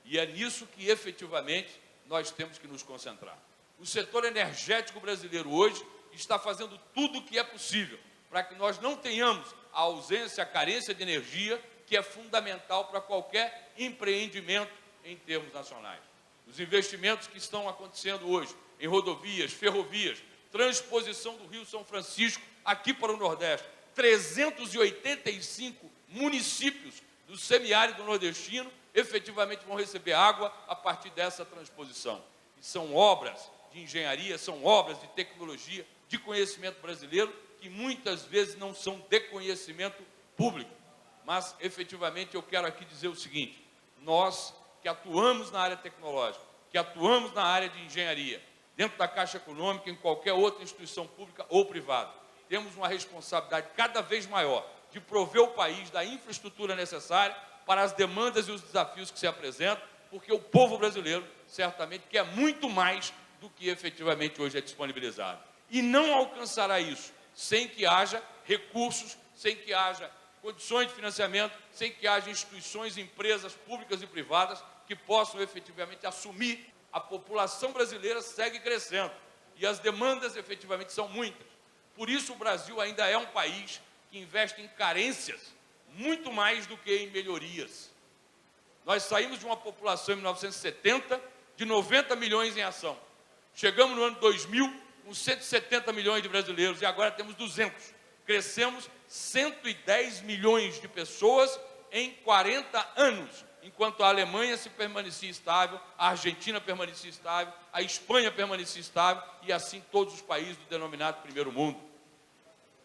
E é nisso que, efetivamente, nós temos que nos concentrar. O setor energético brasileiro hoje está fazendo tudo o que é possível para que nós não tenhamos a ausência, a carência de energia, que é fundamental para qualquer empreendimento em termos nacionais. Os investimentos que estão acontecendo hoje em rodovias, ferrovias, transposição do Rio São Francisco aqui para o Nordeste, 385 municípios do semiárido nordestino efetivamente vão receber água a partir dessa transposição. E são obras de engenharia, são obras de tecnologia, de conhecimento brasileiro, que muitas vezes não são de conhecimento público. Mas, efetivamente, eu quero aqui dizer o seguinte: nós que atuamos na área tecnológica, que atuamos na área de engenharia, dentro da Caixa Econômica, em qualquer outra instituição pública ou privada, temos uma responsabilidade cada vez maior de prover o país da infraestrutura necessária para as demandas e os desafios que se apresentam, porque o povo brasileiro certamente quer muito mais do que efetivamente hoje é disponibilizado. E não alcançará isso sem que haja recursos, sem que haja condições de financiamento, sem que haja instituições, empresas públicas e privadas que possam efetivamente assumir. A população brasileira segue crescendo e as demandas efetivamente são muitas. Por isso o Brasil ainda é um país que investe em carências muito mais do que em melhorias. Nós saímos de uma população em 1970 de 90 milhões em ação. Chegamos no ano 2000 com 170 milhões de brasileiros e agora temos 200. Crescemos 110 milhões de pessoas em 40 anos, enquanto a Alemanha se permanecia estável, a Argentina permanecia estável, a Espanha permanecia estável e assim todos os países do denominado primeiro mundo.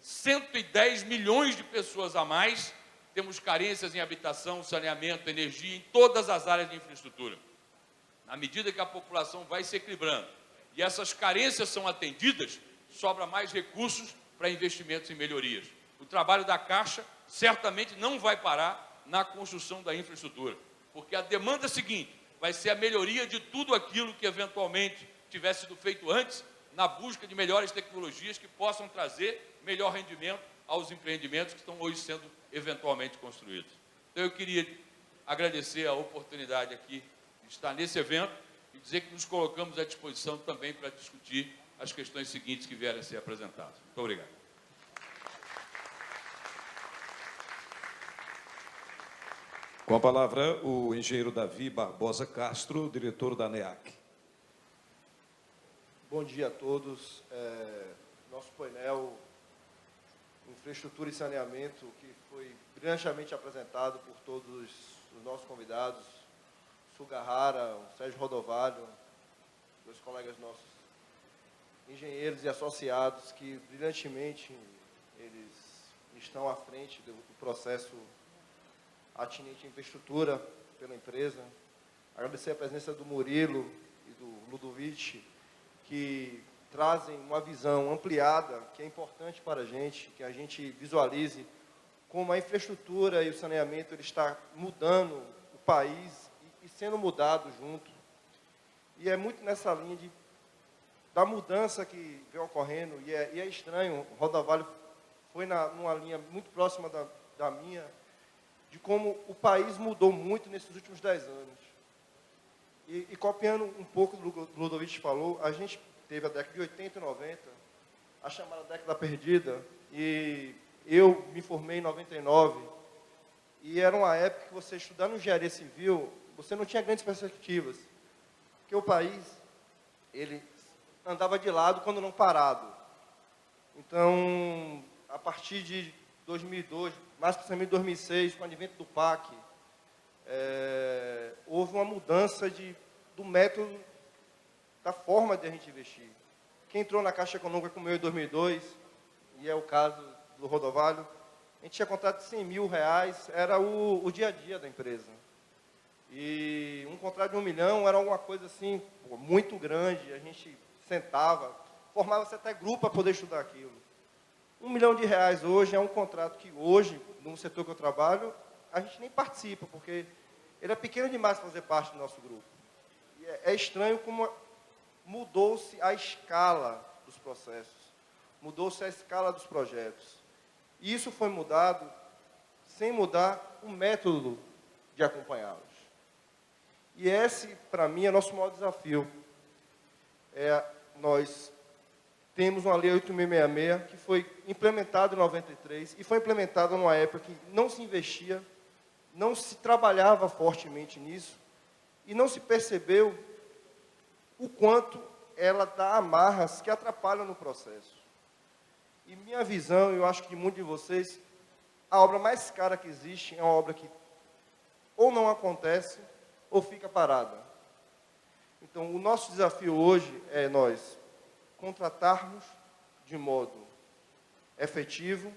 110 milhões de pessoas a mais, temos carências em habitação, saneamento, energia, em todas as áreas de infraestrutura. Na medida que a população vai se equilibrando e essas carências são atendidas, sobra mais recursos para investimentos em melhorias. O trabalho da Caixa certamente não vai parar na construção da infraestrutura, porque a demanda seguinte vai ser a melhoria de tudo aquilo que eventualmente tivesse sido feito antes, na busca de melhores tecnologias que possam trazer melhor rendimento aos empreendimentos que estão hoje sendo eventualmente construídos. Então eu queria agradecer a oportunidade aqui de estar nesse evento e dizer que nos colocamos à disposição também para discutir as questões seguintes que vierem a ser apresentadas. Muito obrigado. Com a palavra, o engenheiro Davi Barbosa Castro, diretor da ANEAC. Bom dia a todos. Nosso painel Infraestrutura e Saneamento, que foi brilhantemente apresentado por todos os nossos convidados, Sugarrara, o Sérgio Rodovalho, dois colegas nossos, engenheiros e associados, que brilhantemente eles estão à frente do processo atinente à infraestrutura pela empresa. Agradecer a presença do Murilo e do Ludovic, que trazem uma visão ampliada, que é importante para a gente, que a gente visualize como a infraestrutura e o saneamento ele está mudando o país e sendo mudado junto. E é muito nessa linha da mudança que vem ocorrendo, e é estranho, o Rodovalho foi numa linha muito próxima da minha, de como o país mudou muito nesses últimos 10 anos. E copiando um pouco do que o Ludovic falou, a gente teve a década de 80 e 90, a chamada década perdida, e eu me formei em 99, e era uma época que você estudando engenharia civil, você não tinha grandes perspectivas, porque o país, ele andava de lado quando não parado. Então, a partir de 2002, mais precisamente 2006, com o advento do PAC, houve uma mudança do método, da forma de a gente investir. Quem entrou na Caixa Econômica como eu em 2002, e é o caso do Rodovalho, a gente tinha contrato de 100 mil reais, era o dia a dia da empresa. E um contrato de 1 milhão era alguma coisa assim, muito grande, a gente sentava, formava-se até grupo para poder estudar aquilo. 1 milhão de reais hoje é um contrato que hoje, no setor que eu trabalho, a gente nem participa, porque ele é pequeno demais para fazer parte do nosso grupo. E é estranho como mudou-se a escala dos processos, mudou-se a escala dos projetos. E isso foi mudado sem mudar o método de acompanhá-los. E esse, para mim, é nosso maior desafio. Nós temos uma Lei 8.666, que foi implementada em 93, e foi implementada numa época que não se investia, não se trabalhava fortemente nisso, e não se percebeu o quanto ela dá amarras que atrapalham no processo. E minha visão, eu acho que de muitos de vocês, a obra mais cara que existe é uma obra que ou não acontece ou fica parada. Então, o nosso desafio hoje é nós contratarmos de modo efetivo,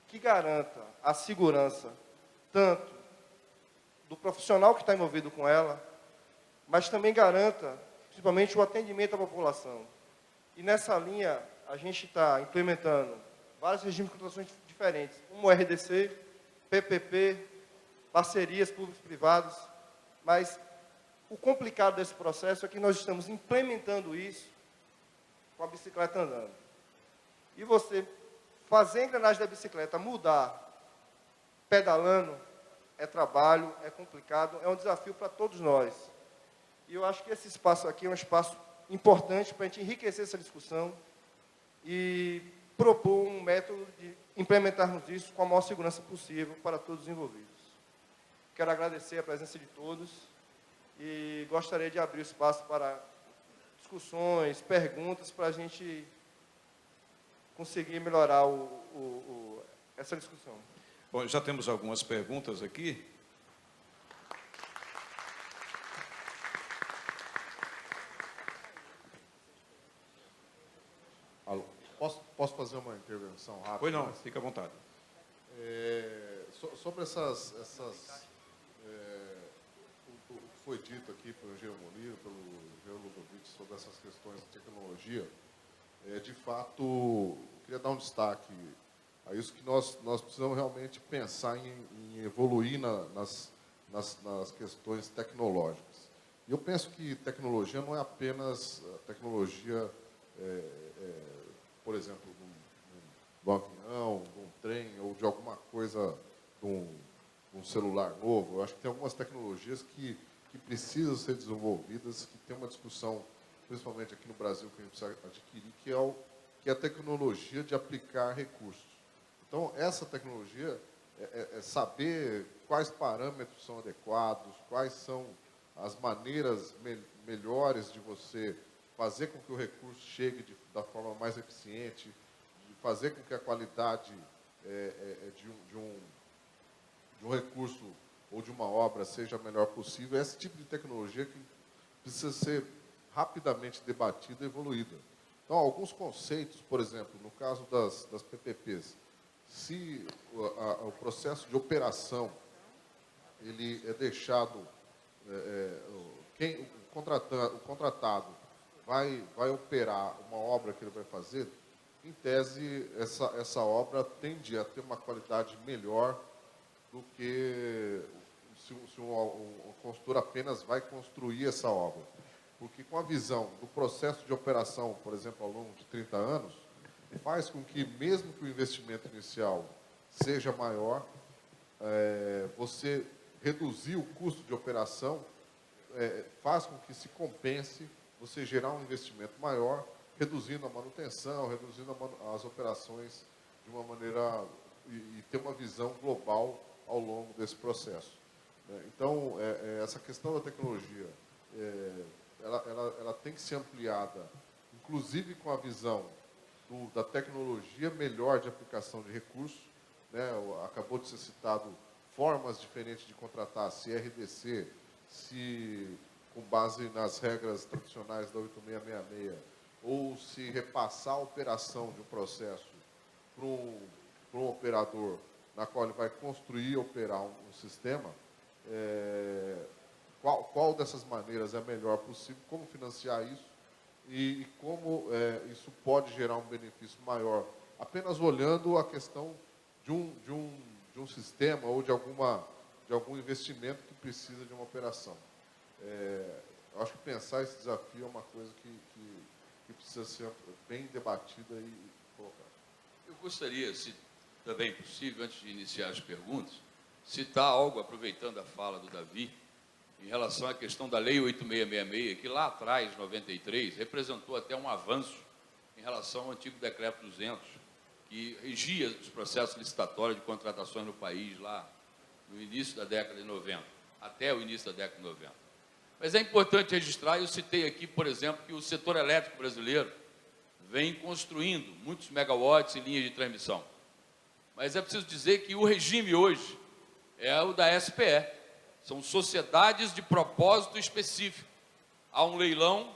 que garanta a segurança tanto do profissional que está envolvido com ela, mas também garanta, principalmente, o atendimento à população. E nessa linha, a gente está implementando vários regimes de contratações diferentes, como o RDC, PPP, parcerias públicos-privadas, mas o complicado desse processo é que nós estamos implementando isso com a bicicleta andando. E você fazer a engrenagem da bicicleta mudar pedalando é trabalho, é complicado, é um desafio para todos nós. E eu acho que esse espaço aqui é um espaço importante para a gente enriquecer essa discussão e propor um método de implementarmos isso com a maior segurança possível para todos os envolvidos. Quero agradecer a presença de todos e gostaria de abrir o espaço para discussões, perguntas, para a gente conseguir melhorar essa discussão. Bom, já temos algumas perguntas aqui. Alô, posso fazer uma intervenção rápida? Pois não, fica à vontade. Sobre essas o que foi dito aqui pelo engenheiro Murilo, pelo engenheiro Ludovic, sobre essas questões de tecnologia, de fato, queria dar um destaque a isso, que nós precisamos realmente pensar em evoluir nas questões tecnológicas. E eu penso que tecnologia não é apenas tecnologia, por exemplo, de um avião, de um trem, ou de alguma coisa, de um celular novo. Eu acho que tem algumas tecnologias que precisam ser desenvolvidas, que tem uma discussão, principalmente aqui no Brasil, que a gente precisa adquirir, que é a tecnologia de aplicar recursos. Então, essa tecnologia é saber quais parâmetros são adequados, quais são as maneiras melhores de você fazer com que o recurso chegue da forma mais eficiente, de fazer com que a qualidade de um recurso ou de uma obra seja a melhor possível. Esse tipo de tecnologia que precisa ser rapidamente debatida e evoluída. Então, alguns conceitos, por exemplo, no caso das PPPs, se o processo de operação ele é deixado, o contratado vai operar uma obra que ele vai fazer, em tese, essa obra tende a ter uma qualidade melhor do que se um construtor apenas vai construir essa obra. Porque com a visão do processo de operação, por exemplo, ao longo de 30 anos, faz com que, mesmo que o investimento inicial seja maior, você reduzir o custo de operação faz com que se compense você gerar um investimento maior, reduzindo a manutenção, reduzindo as operações de uma maneira e ter uma visão global ao longo desse processo. Então, essa questão da tecnologia, ela tem que ser ampliada, inclusive com a visão da tecnologia melhor de aplicação de recursos. Acabou de ser citado formas diferentes de contratar, se RDC, se com base nas regras tradicionais da 8666, ou se repassar a operação de um processo para um operador, na qual ele vai construir e operar um sistema, qual dessas maneiras é a melhor possível, como financiar isso e como isso pode gerar um benefício maior, apenas olhando a questão de um sistema ou de algum investimento que precisa de uma operação. Eu acho que pensar esse desafio é uma coisa que precisa ser bem debatida e colocada. Eu gostaria, se também possível, antes de iniciar as perguntas, citar algo, aproveitando a fala do Davi, em relação à questão da Lei 8666, que lá atrás, 93, representou até um avanço em relação ao antigo Decreto 200, que regia os processos licitatórios de contratações no país, lá no início da década de 90, até o início da década de 90. Mas é importante registrar, eu citei aqui, por exemplo, que o setor elétrico brasileiro vem construindo muitos megawatts em linhas de transmissão. Mas é preciso dizer que o regime hoje é o da SPE. São sociedades de propósito específico. Há um leilão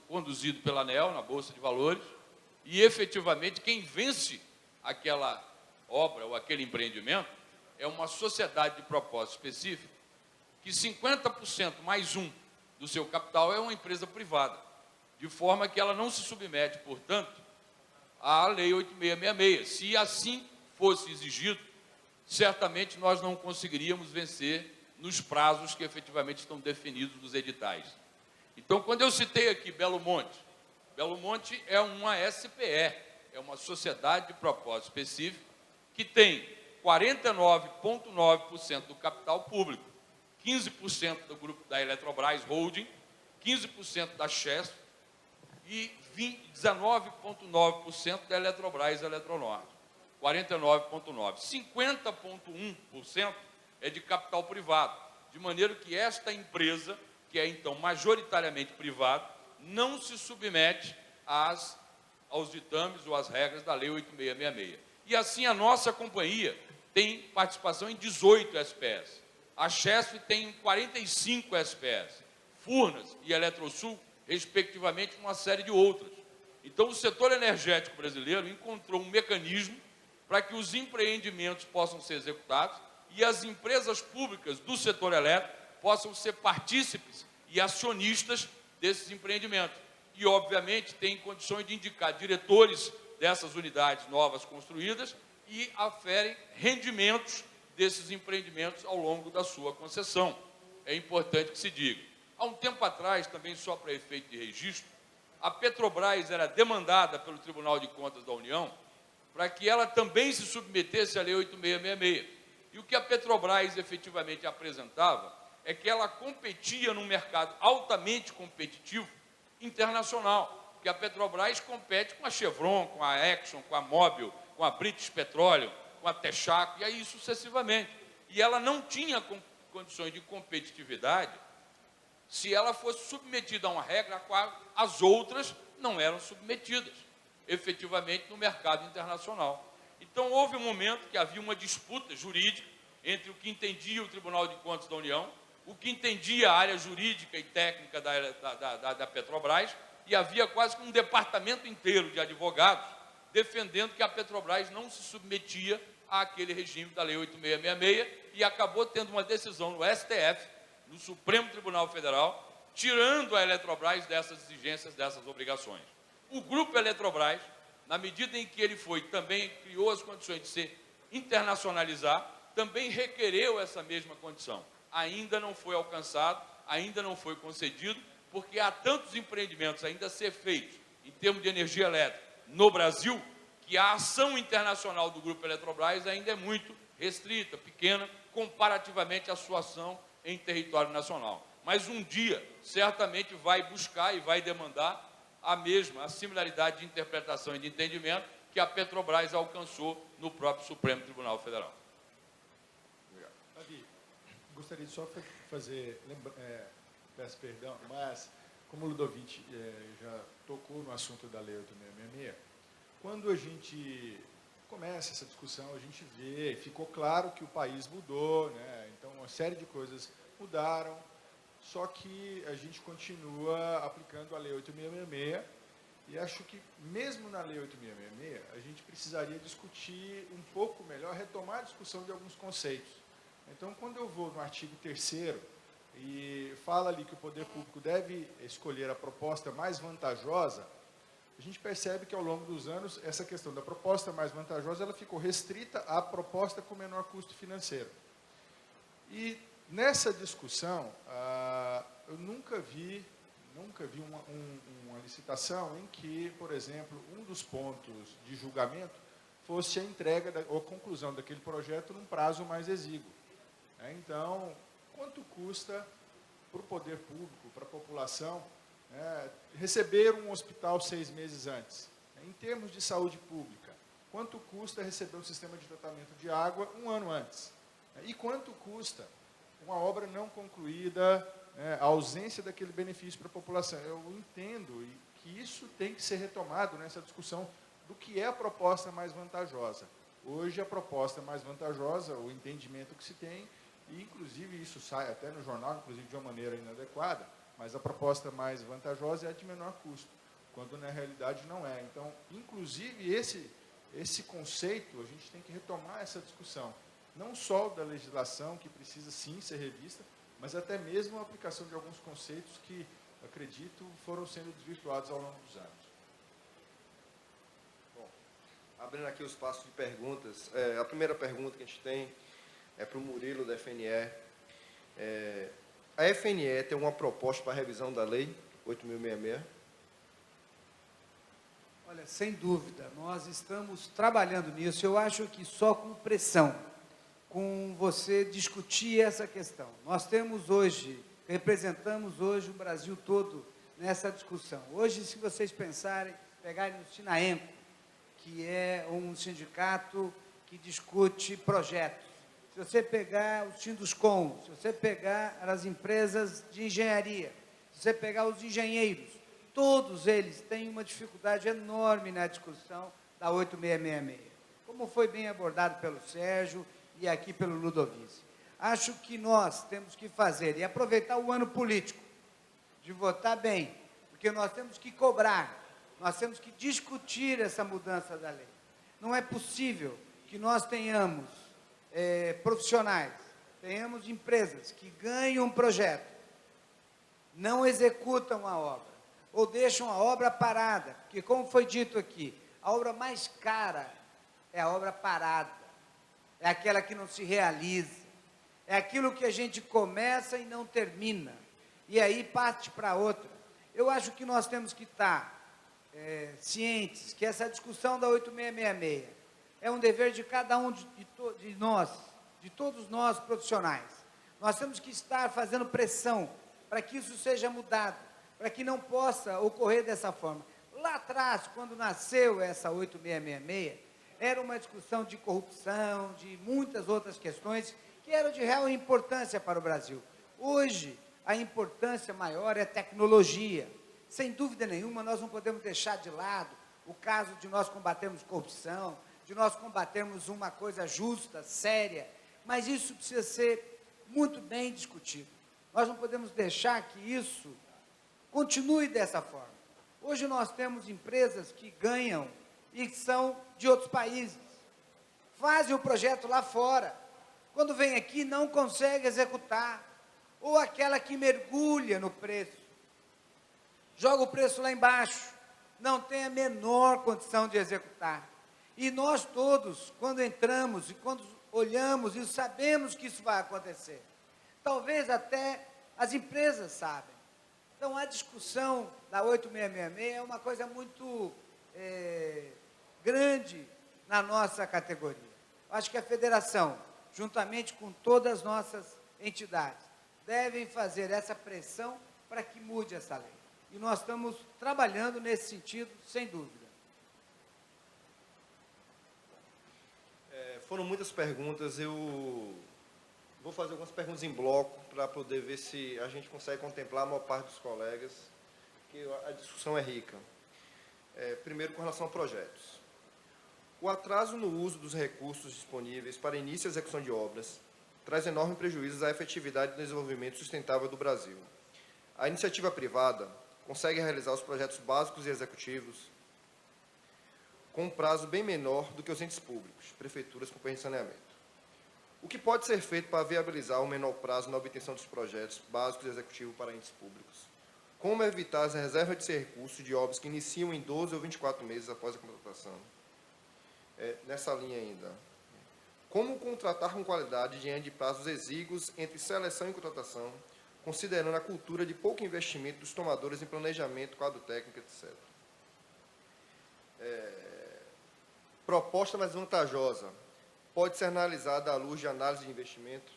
conduzido pela ANEEL, na Bolsa de Valores, e efetivamente quem vence aquela obra ou aquele empreendimento é uma sociedade de propósito específico, que 50% mais um do seu capital é uma empresa privada, de forma que ela não se submete, portanto, à Lei 8666. Se assim fosse exigido, certamente nós não conseguiríamos vencer nos prazos que efetivamente estão definidos nos editais. Então, quando eu citei aqui Belo Monte é uma SPE, é uma sociedade de propósito específico, que tem 49,9% do capital público, 15% do grupo da Eletrobras Holding, 15% da Chesf e 19,9% da Eletrobras Eletronorte. 49,9%. 50,1% é de capital privado, de maneira que esta empresa, que é então majoritariamente privada, não se submete aos ditames ou às regras da Lei 8666. E assim a nossa companhia tem participação em 18 SPS. A Chesf tem 45 SPS. Furnas e Eletrosul, respectivamente, uma série de outras. Então, o setor energético brasileiro encontrou um mecanismo para que os empreendimentos possam ser executados e as empresas públicas do setor elétrico possam ser partícipes e acionistas desses empreendimentos. E, obviamente, tem condições de indicar diretores dessas unidades novas construídas e aferem rendimentos desses empreendimentos ao longo da sua concessão. É importante que se diga. Há um tempo atrás, também só para efeito de registro, a Petrobras era demandada pelo Tribunal de Contas da União para que ela também se submetesse à Lei 8666. E o que a Petrobras efetivamente apresentava é que ela competia num mercado altamente competitivo internacional, que a Petrobras compete com a Chevron, com a Exxon, com a Mobil, com a British Petroleum, com a Texaco, e aí sucessivamente. E ela não tinha condições de competitividade se ela fosse submetida a uma regra a qual as outras não eram submetidas, efetivamente, no mercado internacional. Então, houve um momento que havia uma disputa jurídica entre o que entendia o Tribunal de Contas da União, o que entendia a área jurídica e técnica da Petrobras, e havia quase que um departamento inteiro de advogados defendendo que a Petrobras não se submetia àquele regime da Lei 8666, e acabou tendo uma decisão no STF, no Supremo Tribunal Federal, tirando a Eletrobras dessas exigências, dessas obrigações. O grupo Eletrobras, na medida em que ele também criou as condições de se internacionalizar, também requereu essa mesma condição. Ainda não foi alcançado, ainda não foi concedido, porque há tantos empreendimentos ainda a ser feitos em termos de energia elétrica no Brasil, que a ação internacional do grupo Eletrobras ainda é muito restrita, pequena, comparativamente à sua ação em território nacional. Mas um dia, certamente, vai buscar e vai demandar a similaridade de interpretação e de entendimento que a Petrobras alcançou no próprio Supremo Tribunal Federal. Obrigado. Davi, gostaria de só fazer, peço perdão, mas como o Ludovic já tocou no assunto da Lei 8666, quando a gente começa essa discussão, a gente vê, ficou claro que o país mudou, né? Então uma série de coisas mudaram, só que a gente continua aplicando a Lei 8666, e acho que mesmo na Lei 8666, a gente precisaria discutir um pouco melhor, retomar a discussão de alguns conceitos. Então, quando eu vou no artigo 3º, e fala ali que o poder público deve escolher a proposta mais vantajosa, a gente percebe que ao longo dos anos, essa questão da proposta mais vantajosa, ela ficou restrita à proposta com menor custo financeiro. E nessa discussão, eu nunca vi uma licitação em que, por exemplo, um dos pontos de julgamento fosse a entrega ou a conclusão daquele projeto num prazo mais exíguo. Então, quanto custa para o poder público, para a população, receber um hospital 6 meses antes? Em termos de saúde pública, quanto custa receber um sistema de tratamento de água 1 ano antes? E quanto custa uma obra não concluída a ausência daquele benefício para a população. Eu entendo que isso tem que ser retomado nessa discussão do que é a proposta mais vantajosa. Hoje, a proposta mais vantajosa, o entendimento que se tem, e inclusive isso sai até no jornal, inclusive de uma maneira inadequada, mas a proposta mais vantajosa é a de menor custo, quando na realidade não é. Então, inclusive, esse conceito, a gente tem que retomar essa discussão, não só da legislação, que precisa sim ser revista, mas até mesmo a aplicação de alguns conceitos que, acredito, foram sendo desvirtuados ao longo dos anos. Bom, abrindo aqui o espaço de perguntas, a primeira pergunta que a gente tem é para o Murilo, da FNE. A FNE tem uma proposta para a revisão da Lei 8.066? Olha, sem dúvida, nós estamos trabalhando nisso. Eu acho que só com pressão, com você discutir essa questão. Nós temos hoje, representamos hoje o Brasil todo nessa discussão. Hoje, se vocês pensarem, pegarem o Sinaenco, que é um sindicato que discute projetos, se você pegar o Sinduscom, se você pegar as empresas de engenharia, se você pegar os engenheiros, todos eles têm uma dificuldade enorme na discussão da 8666, como foi bem abordado pelo Sérgio e aqui pelo Ludovici. Acho que nós temos que fazer e aproveitar o ano político, de votar bem, porque nós temos que cobrar, nós temos que discutir essa mudança da lei. Não é possível que nós tenhamos profissionais, tenhamos empresas que ganham um projeto, não executam a obra, ou deixam a obra parada, porque, como foi dito aqui, a obra mais cara é a obra parada, é aquela que não se realiza, é aquilo que a gente começa e não termina, e aí parte para outra. Eu acho que nós temos que estar cientes que essa discussão da 8666 é um dever de cada um de nós, de todos nós profissionais. Nós temos que estar fazendo pressão para que isso seja mudado, para que não possa ocorrer dessa forma. Lá atrás, quando nasceu essa 8666, era uma discussão de corrupção, de muitas outras questões que eram de real importância para o Brasil. Hoje, a importância maior é tecnologia. Sem dúvida nenhuma, nós não podemos deixar de lado o caso de nós combatermos corrupção, de nós combatermos uma coisa justa, séria, mas isso precisa ser muito bem discutido. Nós não podemos deixar que isso continue dessa forma. Hoje nós temos empresas que ganham e são de outros países, fazem o projeto lá fora, quando vem aqui não consegue executar, ou aquela que mergulha no preço, joga o preço lá embaixo, não tem a menor condição de executar. E nós todos, quando entramos e quando olhamos e sabemos que isso vai acontecer, talvez até as empresas sabem. Então, a discussão da 8666 é uma coisa muito grande na nossa categoria. Acho que a federação, juntamente com todas as nossas entidades, devem fazer essa pressão para que mude essa lei. E nós estamos trabalhando nesse sentido, sem dúvida. Foram muitas perguntas, eu vou fazer algumas perguntas em bloco para poder ver se a gente consegue contemplar a maior parte dos colegas, porque a discussão é rica. Primeiro, com relação a projetos. O atraso no uso dos recursos disponíveis para início e execução de obras traz enormes prejuízos à efetividade do desenvolvimento sustentável do Brasil. A iniciativa privada consegue realizar os projetos básicos e executivos com um prazo bem menor do que os entes públicos, prefeituras, companhias de saneamento. O que pode ser feito para viabilizar o menor prazo na obtenção dos projetos básicos e executivos para entes públicos? Como evitar as reservas de recursos de obras que iniciam em 12 ou 24 meses após a contratação? Nessa linha ainda. Como contratar com qualidade diante de prazos exíguos entre seleção e contratação, considerando a cultura de pouco investimento dos tomadores em planejamento, quadro técnico, etc. Proposta mais vantajosa pode ser analisada à luz de análise de investimento?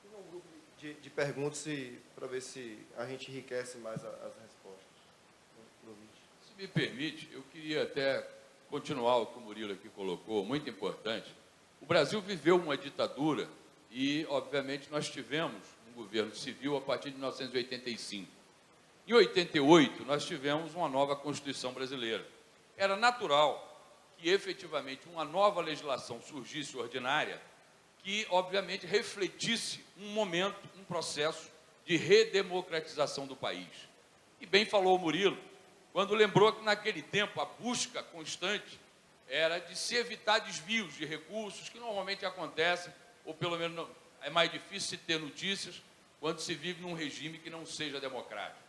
Um grupo de perguntas para ver se a gente enriquece mais as respostas. Se me permite, eu queria até continuar o que o Murilo aqui colocou, muito importante. O Brasil viveu uma ditadura e, obviamente, nós tivemos um governo civil a partir de 1985. Em 88, nós tivemos uma nova Constituição brasileira. Era natural que, efetivamente, uma nova legislação surgisse ordinária, que, obviamente, refletisse um momento, um processo de redemocratização do país. E bem falou o Murilo, quando lembrou que, naquele tempo, a busca constante era de se evitar desvios de recursos, que normalmente acontecem, ou pelo menos é mais difícil se ter notícias, quando se vive num regime que não seja democrático.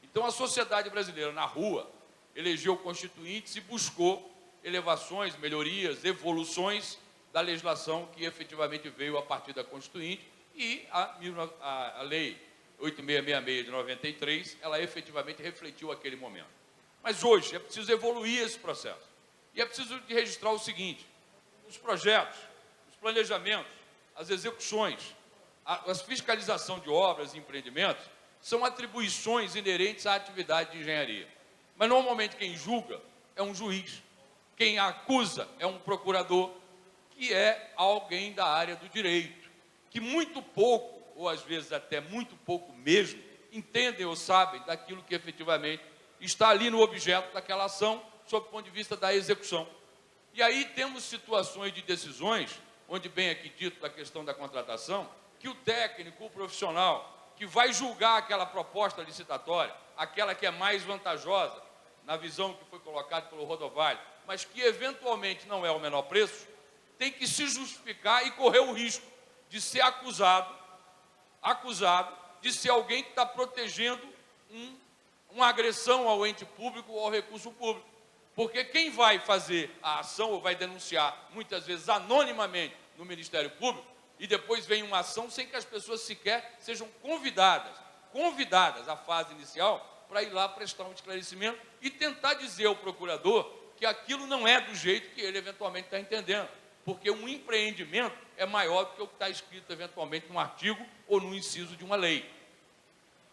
Então, a sociedade brasileira, na rua, elegeu constituintes e buscou elevações, melhorias, evoluções da legislação que efetivamente veio a partir da Constituinte, e a Lei 8666 de 93, ela efetivamente refletiu aquele momento. Mas hoje é preciso evoluir esse processo. E é preciso de registrar o seguinte: os projetos, os planejamentos, as execuções, a fiscalização de obras e empreendimentos são atribuições inerentes à atividade de engenharia. Mas, normalmente, quem julga é um juiz. Quem acusa é um procurador, que é alguém da área do direito, que muito pouco, ou às vezes até muito pouco mesmo, entendem ou sabem daquilo que efetivamente está ali no objeto daquela ação, sob o ponto de vista da execução. E aí temos situações de decisões, onde bem aqui dito da questão da contratação, que o técnico, o profissional, que vai julgar aquela proposta licitatória, aquela que é mais vantajosa, na visão que foi colocada pelo Rodovalho, mas que eventualmente não é o menor preço, tem que se justificar e correr o risco de ser acusado de ser alguém que está protegendo uma agressão ao ente público ou ao recurso público. Porque quem vai fazer a ação ou vai denunciar, muitas vezes anonimamente, no Ministério Público, e depois vem uma ação sem que as pessoas sequer sejam convidadas à fase inicial para ir lá prestar um esclarecimento e tentar dizer ao procurador que aquilo não é do jeito que ele eventualmente está entendendo. Porque um empreendimento é maior do que o que está escrito eventualmente num artigo ou num inciso de uma lei.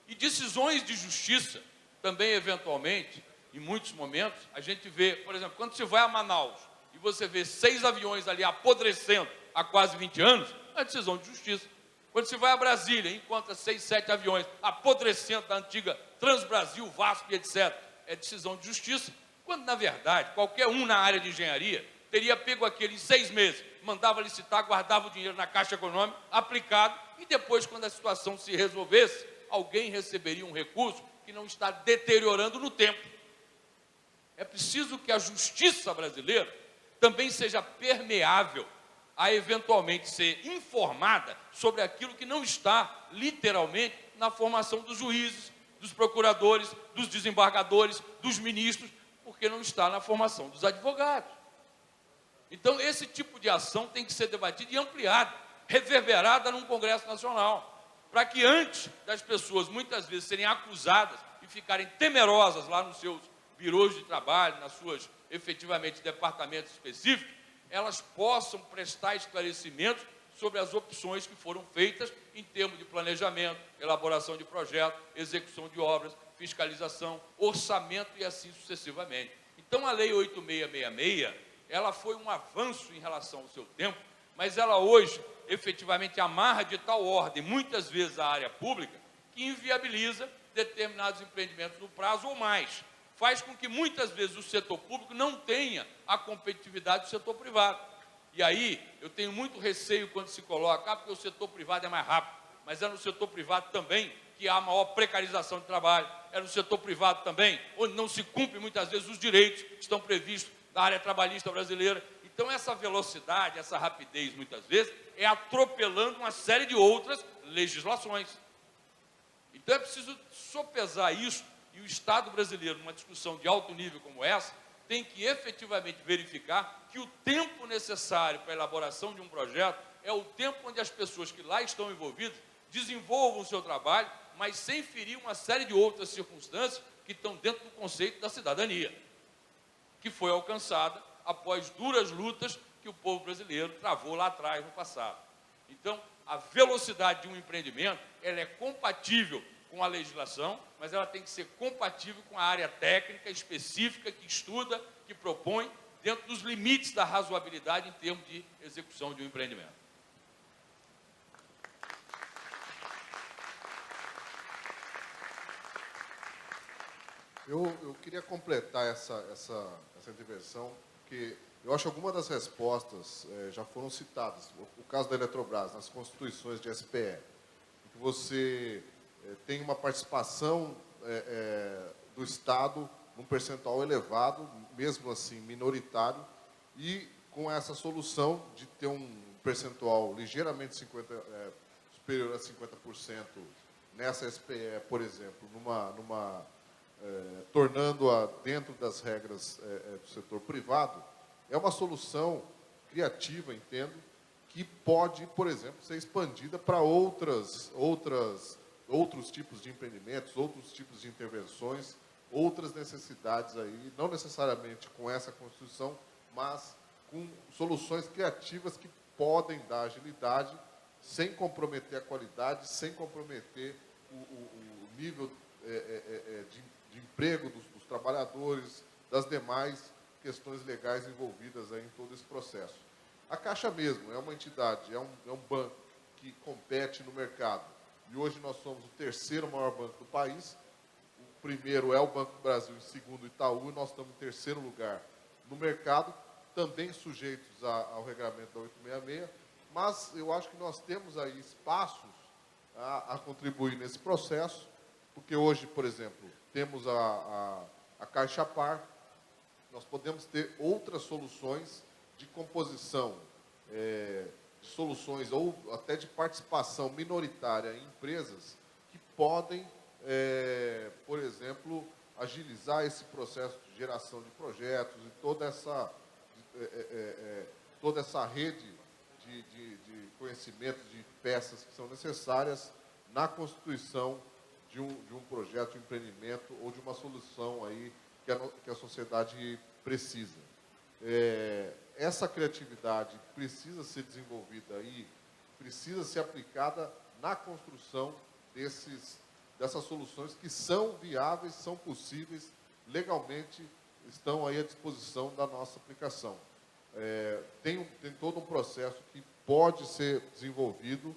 E decisões de justiça, também eventualmente, em muitos momentos, a gente vê, por exemplo, quando você vai a Manaus e você vê 6 aviões ali apodrecendo há quase 20 anos, é decisão de justiça. Quando você vai a Brasília e encontra 6, 7 aviões apodrecendo da antiga Transbrasil, Vasco e etc., é decisão de justiça. Quando, na verdade, qualquer um na área de engenharia teria pego aquele em 6 meses, mandava licitar, guardava o dinheiro na Caixa Econômica, aplicado, e depois, quando a situação se resolvesse, alguém receberia um recurso que não está deteriorando no tempo. É preciso que a justiça brasileira também seja permeável a eventualmente ser informada sobre aquilo que não está, literalmente, na formação dos juízes, dos procuradores, dos desembargadores, dos ministros, porque não está na formação dos advogados. Então, esse tipo de ação tem que ser debatida e ampliada, reverberada num Congresso Nacional, para que antes das pessoas, muitas vezes, serem acusadas e ficarem temerosas lá nos seus birôs de trabalho, nas suas, efetivamente, departamentos específicos, elas possam prestar esclarecimentos sobre as opções que foram feitas em termos de planejamento, elaboração de projetos, execução de obras, fiscalização, orçamento e assim sucessivamente. Então, a Lei 8666, ela foi um avanço em relação ao seu tempo, mas ela hoje, efetivamente, amarra de tal ordem, muitas vezes, a área pública, que inviabiliza determinados empreendimentos no prazo ou mais. Faz com que, muitas vezes, o setor público não tenha a competitividade do setor privado. E aí, eu tenho muito receio quando se coloca, porque o setor privado é mais rápido, mas é no setor privado também que há a maior precarização de trabalho, é no setor privado também, onde não se cumpre, muitas vezes, os direitos que estão previstos da área trabalhista brasileira. Então, essa velocidade, essa rapidez, muitas vezes, é atropelando uma série de outras legislações. Então, é preciso sopesar isso, e o Estado brasileiro, numa discussão de alto nível como essa, tem que efetivamente verificar que o tempo necessário para a elaboração de um projeto é o tempo onde as pessoas que lá estão envolvidas desenvolvam o seu trabalho, mas sem ferir uma série de outras circunstâncias que estão dentro do conceito da cidadania, que foi alcançada após duras lutas que o povo brasileiro travou lá atrás, no passado. Então, a velocidade de um empreendimento, ela é compatível com a legislação, mas ela tem que ser compatível com a área técnica específica que estuda, que propõe, dentro dos limites da razoabilidade em termos de execução de um empreendimento. Eu queria completar essa intervenção, porque eu acho que algumas das respostas já foram citadas. O caso da Eletrobras, nas constituições de SPE, em que você tem uma participação do Estado num percentual elevado, mesmo assim minoritário, e com essa solução de ter um percentual ligeiramente superior a 50% nessa SPE, por exemplo, tornando-a dentro das regras do setor privado, é uma solução criativa, entendo, que pode, por exemplo, ser expandida para outros tipos de empreendimentos, outros tipos de intervenções, outras necessidades aí, não necessariamente com essa Constituição, mas com soluções criativas que podem dar agilidade, sem comprometer a qualidade, sem comprometer o nível de emprego dos trabalhadores, das demais questões legais envolvidas aí em todo esse processo. A Caixa mesmo é uma entidade, é um banco que compete no mercado. E hoje nós somos o terceiro maior banco do país. O primeiro é o Banco do Brasil, em segundo o Itaú, e nós estamos em terceiro lugar no mercado, também sujeitos ao regramento da 866, mas eu acho que nós temos aí espaços a contribuir nesse processo, porque hoje, por exemplo, temos a Caixa Par, nós podemos ter outras soluções de composição, de soluções ou até de participação minoritária em empresas que podem, por exemplo, agilizar esse processo de geração de projetos e toda essa rede de conhecimentos, de peças que são necessárias na constituição de um projeto de empreendimento ou de uma solução aí que a sociedade precisa. Essa criatividade precisa ser desenvolvida e precisa ser aplicada na construção dessas soluções que são viáveis, são possíveis, legalmente estão aí à disposição da nossa aplicação. Tem todo um processo que pode ser desenvolvido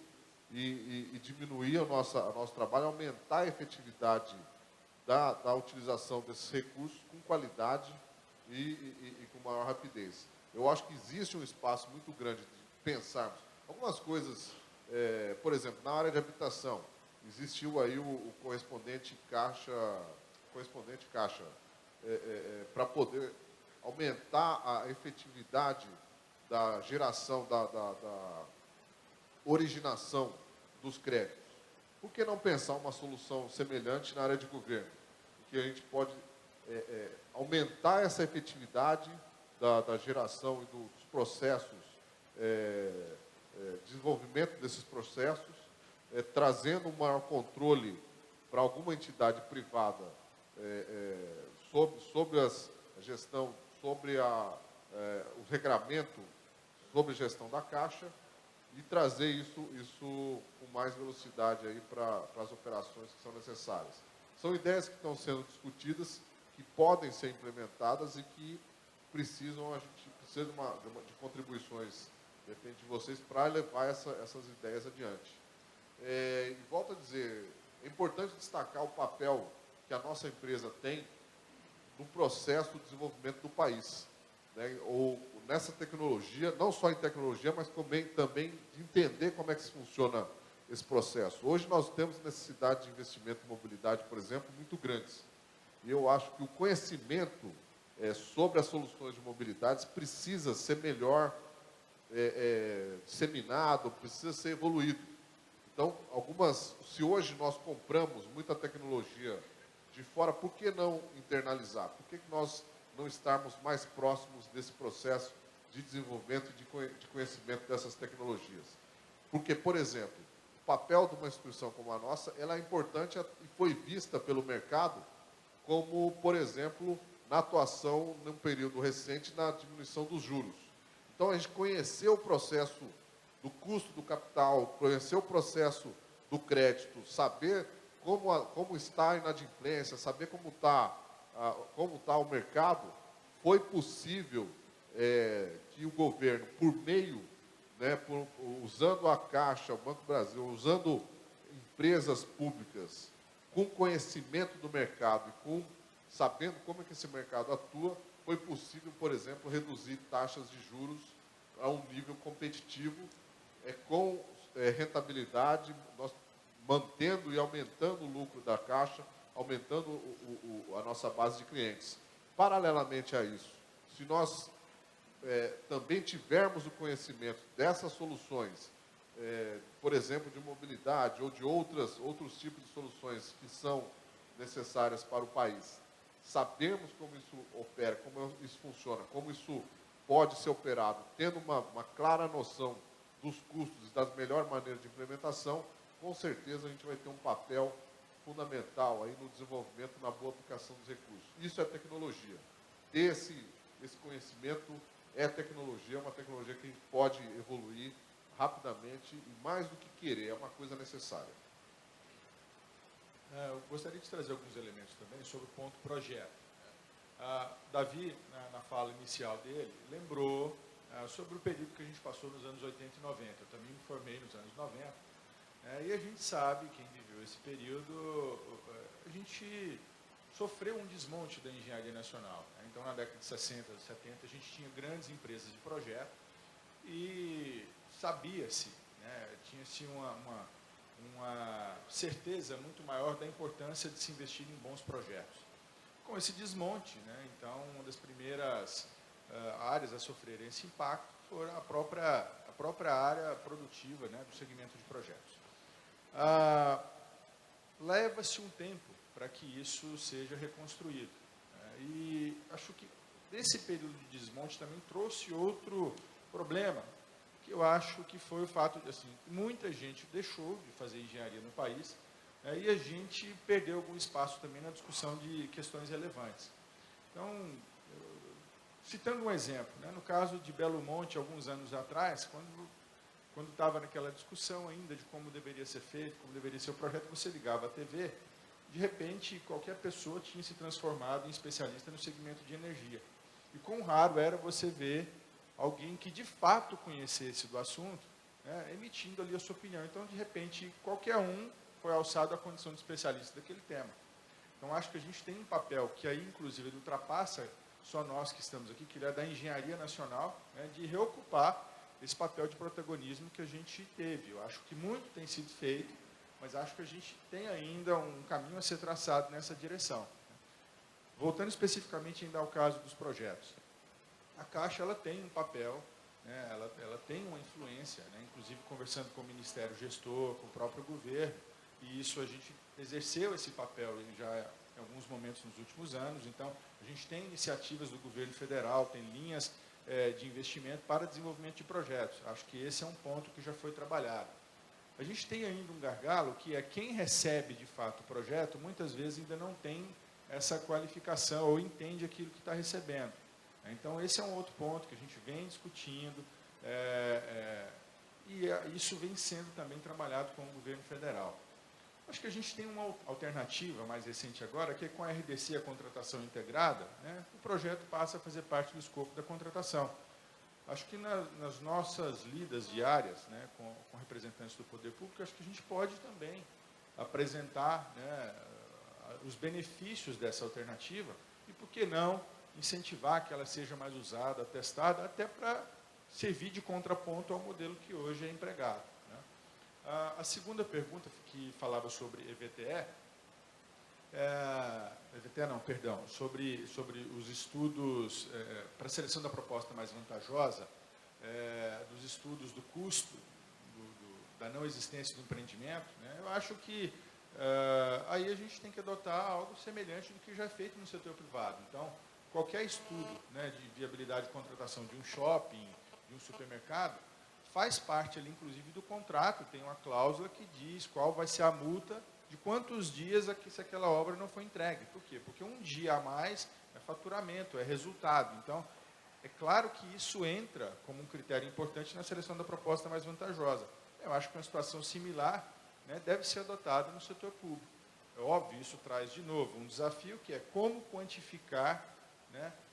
e diminuir o nosso trabalho, aumentar a efetividade da utilização desses recursos com qualidade e com maior rapidez. Eu acho que existe um espaço muito grande de pensarmos algumas coisas, por exemplo, na área de habitação, existiu aí o correspondente caixa para poder aumentar a efetividade da geração, da originação dos créditos. Por que não pensar uma solução semelhante na área de governo? Que a gente pode aumentar essa efetividade da geração e dos processos, desenvolvimento desses processos, trazendo um maior controle para alguma entidade privada sobre a gestão, sobre o regramento, sobre a gestão da Caixa e trazer isso com mais velocidade aí para as operações que são necessárias. São ideias que estão sendo discutidas, que podem ser implementadas e que a gente precisa de contribuições, depende de vocês, para levar essas ideias adiante. E volto a dizer, é importante destacar o papel que a nossa empresa tem no processo de desenvolvimento do país, né? Ou nessa tecnologia, não só em tecnologia, mas também de entender como é que funciona esse processo. Hoje nós temos necessidade de investimento em mobilidade, por exemplo, muito grandes. E eu acho que o conhecimento sobre as soluções de mobilidade precisa ser melhor disseminado, precisa ser evoluído. Então, se hoje nós compramos muita tecnologia de fora, por que não internalizar? Por que nós não estarmos mais próximos desse processo de desenvolvimento e de conhecimento dessas tecnologias? Porque, por exemplo, o papel de uma instituição como a nossa, ela é importante e foi vista pelo mercado como, por exemplo, na atuação, num período recente, na diminuição dos juros. Então, a gente conheceu o processo do custo do capital, conhecer o processo do crédito, saber como está a inadimplência, saber como está o mercado, foi possível que o governo, por meio, usando a Caixa, o Banco do Brasil, usando empresas públicas com conhecimento do mercado e com sabendo como é que esse mercado atua, foi possível, por exemplo, reduzir taxas de juros a um nível competitivo, com rentabilidade, nós mantendo e aumentando o lucro da Caixa, aumentando a nossa base de clientes. Paralelamente a isso, se nós também tivermos o conhecimento dessas soluções, por exemplo, de mobilidade ou de outros tipos de soluções que são necessárias para o país, sabemos como isso opera, como isso funciona, como isso pode ser operado, tendo uma clara noção dos custos e das melhores maneiras de implementação, com certeza a gente vai ter um papel fundamental aí no desenvolvimento, na boa aplicação dos recursos. Isso é tecnologia. Esse conhecimento é tecnologia, é uma tecnologia que a gente pode evoluir rapidamente e, mais do que querer, é uma coisa necessária. Eu gostaria de trazer alguns elementos também sobre o ponto projeto. Davi, na fala inicial dele, lembrou sobre o período que a gente passou nos anos 80 e 90. Eu também me formei nos anos 90. E a gente sabe, quem viveu esse período, a gente sofreu um desmonte da engenharia nacional. Então, na década de 60, 70, a gente tinha grandes empresas de projeto e sabia-se, tinha-se uma certeza muito maior da importância de se investir em bons projetos. Com esse desmonte, então, uma das primeiras áreas a sofrer esse impacto foi a própria área produtiva, do segmento de projetos. Leva-se um tempo para que isso seja reconstruído. E acho que esse período de desmonte também trouxe outro problema, que eu acho que foi o fato de, muita gente deixou de fazer engenharia no país, e a gente perdeu algum espaço também na discussão de questões relevantes. Então, citando um exemplo, no caso de Belo Monte, alguns anos atrás, quando estava naquela discussão ainda de como deveria ser feito, como deveria ser o projeto, você ligava a TV, de repente, qualquer pessoa tinha se transformado em especialista no segmento de energia. E quão raro era você ver alguém que de fato conhecesse do assunto, emitindo ali a sua opinião. Então, de repente, qualquer um foi alçado à condição de especialista daquele tema. Então, acho que a gente tem um papel que aí, inclusive, ele ultrapassa só nós que estamos aqui, que ele é da engenharia nacional, de reocupar esse papel de protagonismo que a gente teve. Eu acho que muito tem sido feito, mas acho que a gente tem ainda um caminho a ser traçado nessa direção. Voltando especificamente ainda ao caso dos projetos. A Caixa ela tem um papel, ela tem uma influência, inclusive conversando com o Ministério Gestor, com o próprio governo, e isso a gente exerceu esse papel já em alguns momentos nos últimos anos. Então, a gente tem iniciativas do governo federal, tem linhas de investimento para desenvolvimento de projetos. Acho que esse é um ponto que já foi trabalhado. A gente tem ainda um gargalo, que é quem recebe, de fato, o projeto, muitas vezes ainda não tem essa qualificação ou entende aquilo que está recebendo. Então, esse é um outro ponto que a gente vem discutindo, e isso vem sendo também trabalhado com o governo federal. Acho que a gente tem uma alternativa mais recente agora, que é com a RDC, a contratação integrada, o projeto passa a fazer parte do escopo da contratação. Acho que nas nossas lidas diárias, com representantes do poder público, acho que a gente pode também apresentar os benefícios dessa alternativa e, por que não, incentivar que ela seja mais usada, testada, até para servir de contraponto ao modelo que hoje é empregado. A segunda pergunta, que falava sobre EVTE, sobre os estudos para a seleção da proposta mais vantajosa, dos estudos do custo, da não existência do empreendimento, eu acho que aí a gente tem que adotar algo semelhante do que já é feito no setor privado. Então, qualquer estudo de viabilidade de contratação de um shopping, de um supermercado, faz parte ali, inclusive, do contrato, tem uma cláusula que diz qual vai ser a multa de quantos dias se aquela obra não foi entregue. Por quê? Porque um dia a mais é faturamento, é resultado. Então, é claro que isso entra como um critério importante na seleção da proposta mais vantajosa. Eu acho que uma situação similar deve ser adotada no setor público. É óbvio, isso traz, de novo, um desafio, que é como quantificar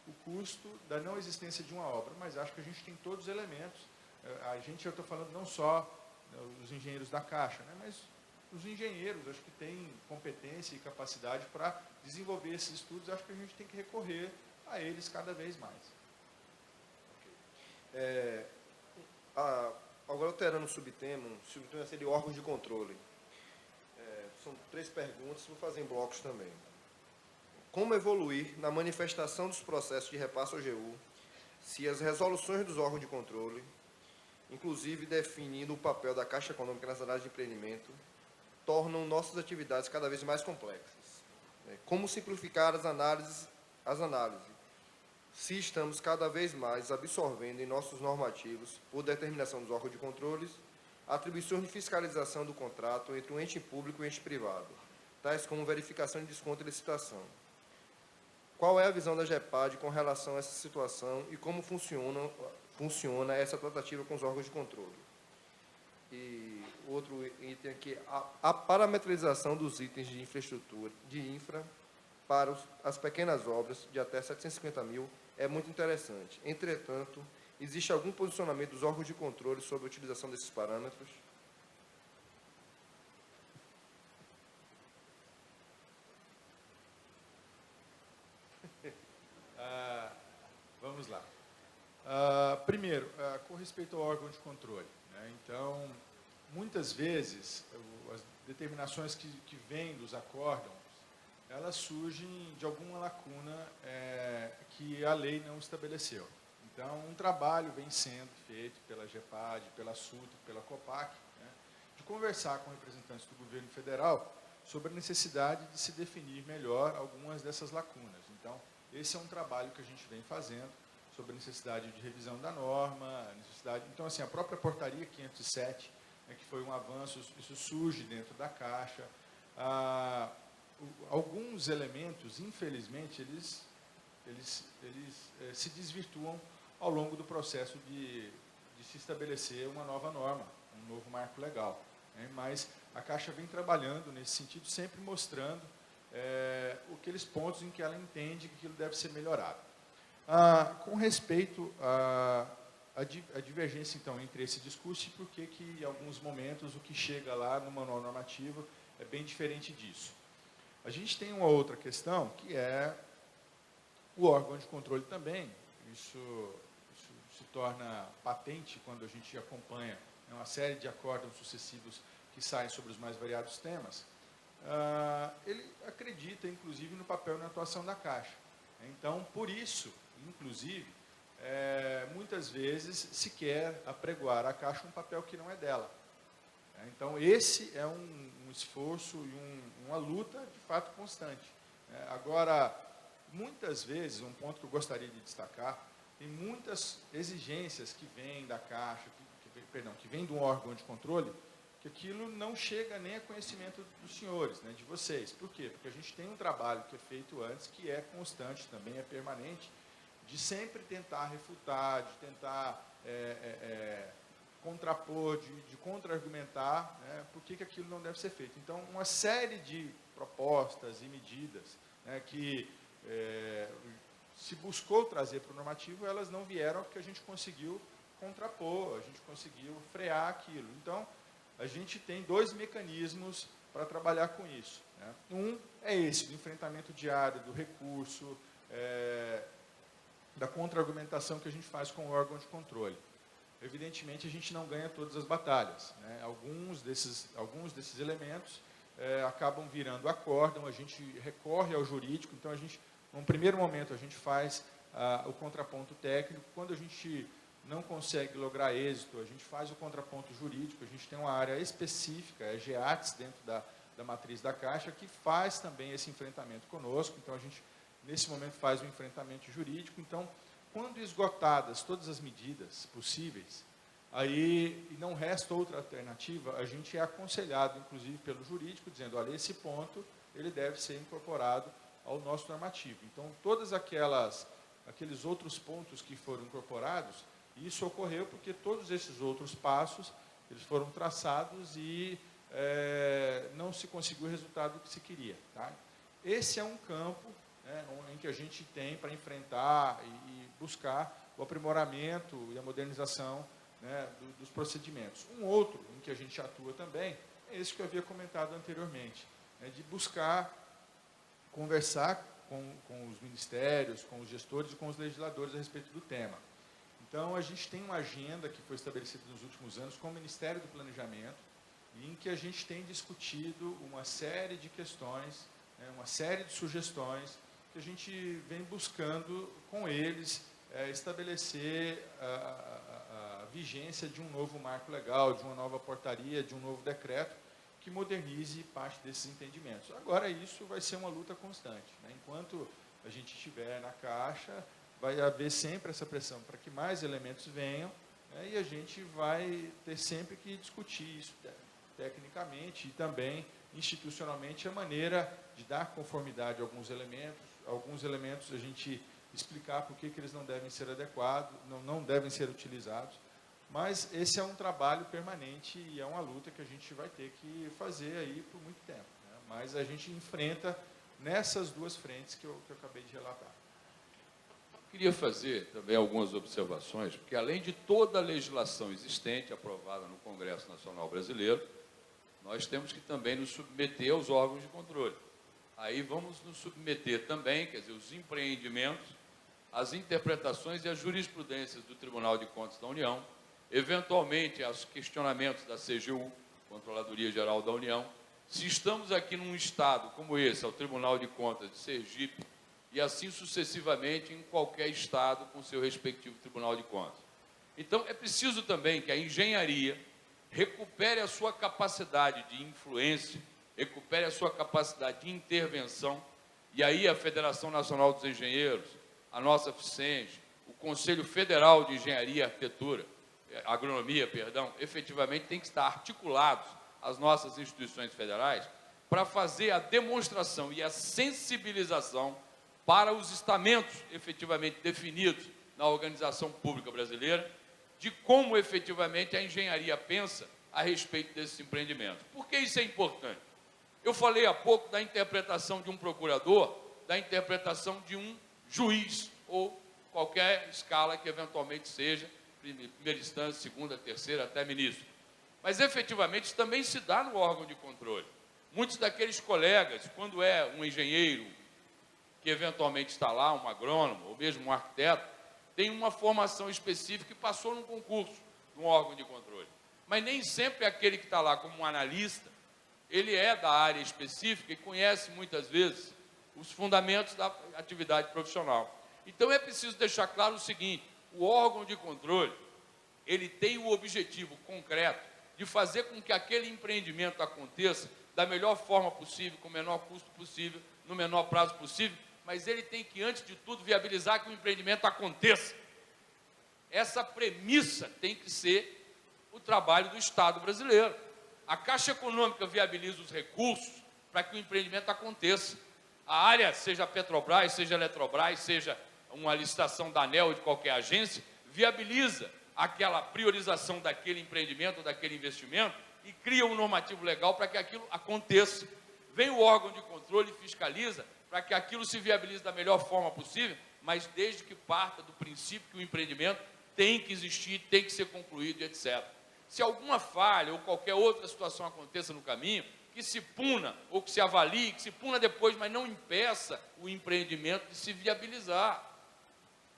o custo da não existência de uma obra. Mas acho que a gente tem todos os elementos. Eu estou falando não só os engenheiros da Caixa, mas os engenheiros, acho que têm competência e capacidade para desenvolver esses estudos, acho que a gente tem que recorrer a eles cada vez mais. Agora, alterando o subtema seria órgãos de controle. São 3 perguntas, vou fazer em blocos também. Como evoluir na manifestação dos processos de repasse ao AGU, se as resoluções dos órgãos de controle, inclusive definindo o papel da Caixa Econômica nas análises de empreendimento, tornam nossas atividades cada vez mais complexas? Como simplificar as análises, se estamos cada vez mais absorvendo em nossos normativos, por determinação dos órgãos de controles, atribuições de fiscalização do contrato entre um ente público e um ente privado, tais como verificação de desconto e licitação. Qual é a visão da GEPAD com relação a essa situação e como funciona essa tratativa com os órgãos de controle? E outro item aqui, a parametrização dos itens de infraestrutura, para as pequenas obras de até 750 mil é muito interessante. Entretanto, existe algum posicionamento dos órgãos de controle sobre a utilização desses parâmetros? Vamos lá. Primeiro, com respeito ao órgão de controle, né? Então, muitas vezes, as determinações que vêm dos acórdãos, elas surgem de alguma lacuna que a lei não estabeleceu. Então, um trabalho vem sendo feito pela GEPAD, pela SUT, pela COPAC, né, de conversar com representantes do governo federal sobre a necessidade de se definir melhor algumas dessas lacunas. Então, esse é um trabalho que a gente vem fazendo sobre a necessidade de revisão da norma, então, assim, a própria portaria 507, né, que foi um avanço, isso surge dentro da Caixa. Alguns elementos, infelizmente, eles se desvirtuam ao longo do processo de se estabelecer uma nova norma, um novo marco legal, né? Mas a Caixa vem trabalhando nesse sentido, sempre mostrando aqueles pontos em que ela entende que aquilo deve ser melhorado. Com respeito à divergência, então, entre esse discurso e por que em alguns momentos o que chega lá no manual normativo é bem diferente disso. A gente tem uma outra questão, que é o órgão de controle também. Isso se torna patente quando a gente acompanha uma série de acórdãos sucessivos que saem sobre os mais variados temas. Ele acredita, inclusive, no papel e na atuação da Caixa. Então, por isso, inclusive, muitas vezes se quer apregoar à Caixa um papel que não é dela. Então, esse é um esforço e uma luta, de fato, constante. Agora, muitas vezes, um ponto que eu gostaria de destacar, tem muitas exigências que vêm da Caixa, que vêm de um órgão de controle, que aquilo não chega nem a conhecimento dos senhores, né, de vocês. Por quê? Porque a gente tem um trabalho que é feito antes, que é constante, também é permanente, de sempre tentar refutar, de tentar contrapor, de contra-argumentar, né, por que aquilo não deve ser feito. Então, uma série de propostas e medidas, né, que se buscou trazer para o normativo, elas não vieram porque a gente conseguiu contrapor, a gente conseguiu frear aquilo. Então, a gente tem 2 mecanismos para trabalhar com isso, né? Um é esse, do enfrentamento diário, do recurso, da contra-argumentação que a gente faz com o órgão de controle. Evidentemente, a gente não ganha todas as batalhas, né? Alguns desses elementos acabam virando acórdão, a gente recorre ao jurídico, então a gente, num primeiro momento, a gente faz o contraponto técnico. Quando a gente não consegue lograr êxito, a gente faz o contraponto jurídico, a gente tem uma área específica, GEATS, dentro da matriz da Caixa, que faz também esse enfrentamento conosco. Então, a gente, nesse momento, faz o enfrentamento jurídico. Então, quando esgotadas todas as medidas possíveis, aí não resta outra alternativa, a gente é aconselhado, inclusive, pelo jurídico, dizendo, olha, esse ponto ele deve ser incorporado ao nosso normativo. Então, todos aqueles outros pontos que foram incorporados, isso ocorreu porque todos esses outros passos eles foram traçados e não se conseguiu o resultado que se queria. Tá? Esse é um campo, né, em que a gente tem para enfrentar e buscar o aprimoramento e a modernização, né, dos procedimentos. Um outro em que a gente atua também é esse que eu havia comentado anteriormente, né, de buscar conversar com os ministérios, com os gestores e com os legisladores a respeito do tema. Então, a gente tem uma agenda que foi estabelecida nos últimos anos com o Ministério do Planejamento, em que a gente tem discutido uma série de questões, né, uma série de sugestões, que a gente vem buscando com eles estabelecer a vigência de um novo marco legal, de uma nova portaria, de um novo decreto, que modernize parte desses entendimentos. Agora, isso vai ser uma luta constante, né? Enquanto a gente estiver na Caixa, vai haver sempre essa pressão para que mais elementos venham, né? E a gente vai ter sempre que discutir isso tecnicamente e também institucionalmente a maneira de dar conformidade a alguns elementos a gente explicar por que eles não devem ser adequados, não devem ser utilizados. Mas esse é um trabalho permanente e é uma luta que a gente vai ter que fazer aí por muito tempo, né? Mas a gente enfrenta nessas duas frentes que eu acabei de relatar. Queria fazer também algumas observações, porque além de toda a legislação existente, aprovada no Congresso Nacional Brasileiro, nós temos que também nos submeter aos órgãos de controle. Aí vamos nos submeter também, quer dizer, os empreendimentos, as interpretações e as jurisprudências do Tribunal de Contas da União, eventualmente aos questionamentos da CGU, Controladoria Geral da União. Se estamos aqui num estado como esse, ao Tribunal de Contas de Sergipe, e assim sucessivamente em qualquer estado com seu respectivo Tribunal de Contas. Então, é preciso também que a engenharia recupere a sua capacidade de influência, recupere a sua capacidade de intervenção, e aí a Federação Nacional dos Engenheiros, a nossa FICENGE, o Conselho Federal de Engenharia e Arquitetura, Agronomia, perdão, efetivamente tem que estar articulados às nossas instituições federais para fazer a demonstração e a sensibilização para os estamentos efetivamente definidos na organização pública brasileira de como efetivamente a engenharia pensa a respeito desses empreendimentos. Por que isso é importante? Eu falei há pouco da interpretação de um procurador, da interpretação de um juiz, ou qualquer escala que eventualmente seja, primeira instância, segunda, terceira, até ministro. Mas, efetivamente, isso também se dá no órgão de controle. Muitos daqueles colegas, quando é um engenheiro que eventualmente está lá, um agrônomo, ou mesmo um arquiteto, tem uma formação específica e passou num concurso, num órgão de controle. Mas nem sempre aquele que está lá como um analista, ele é da área específica e conhece, muitas vezes, os fundamentos da atividade profissional. Então, é preciso deixar claro o seguinte: o órgão de controle, ele tem o objetivo concreto de fazer com que aquele empreendimento aconteça da melhor forma possível, com o menor custo possível, no menor prazo possível, mas ele tem que, antes de tudo, viabilizar que o empreendimento aconteça. Essa premissa tem que ser o trabalho do Estado brasileiro. A Caixa Econômica viabiliza os recursos para que o empreendimento aconteça. A área, seja a Petrobras, seja a Eletrobras, seja uma licitação da ANEEL ou de qualquer agência, viabiliza aquela priorização daquele empreendimento, daquele investimento, e cria um normativo legal para que aquilo aconteça. Vem o órgão de controle e fiscaliza para que aquilo se viabilize da melhor forma possível, mas desde que parta do princípio que o empreendimento tem que existir, tem que ser concluído, etc. Se alguma falha ou qualquer outra situação aconteça no caminho, que se puna, ou que se avalie, que se puna depois, mas não impeça o empreendimento de se viabilizar.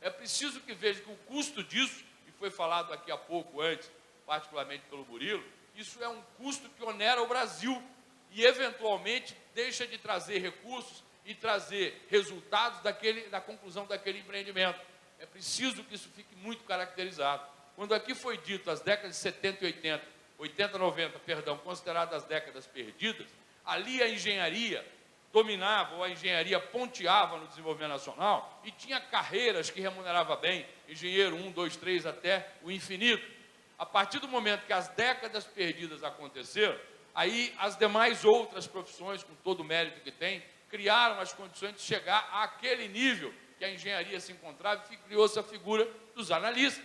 É preciso que veja que o custo disso, e foi falado aqui há pouco antes, particularmente pelo Murilo, isso é um custo que onera o Brasil e, eventualmente, deixa de trazer recursos e trazer resultados da conclusão daquele empreendimento. É preciso que isso fique muito caracterizado. Quando aqui foi dito as décadas de 70 e 80, 90, consideradas as décadas perdidas, ali a engenharia dominava, ou a engenharia ponteava no desenvolvimento nacional, e tinha carreiras que remunerava bem, engenheiro 1, 2, 3, até o infinito. A partir do momento que as décadas perdidas aconteceram, aí as demais outras profissões, com todo o mérito que tem, criaram as condições de chegar àquele nível que a engenharia se encontrava, e criou-se a figura dos analistas.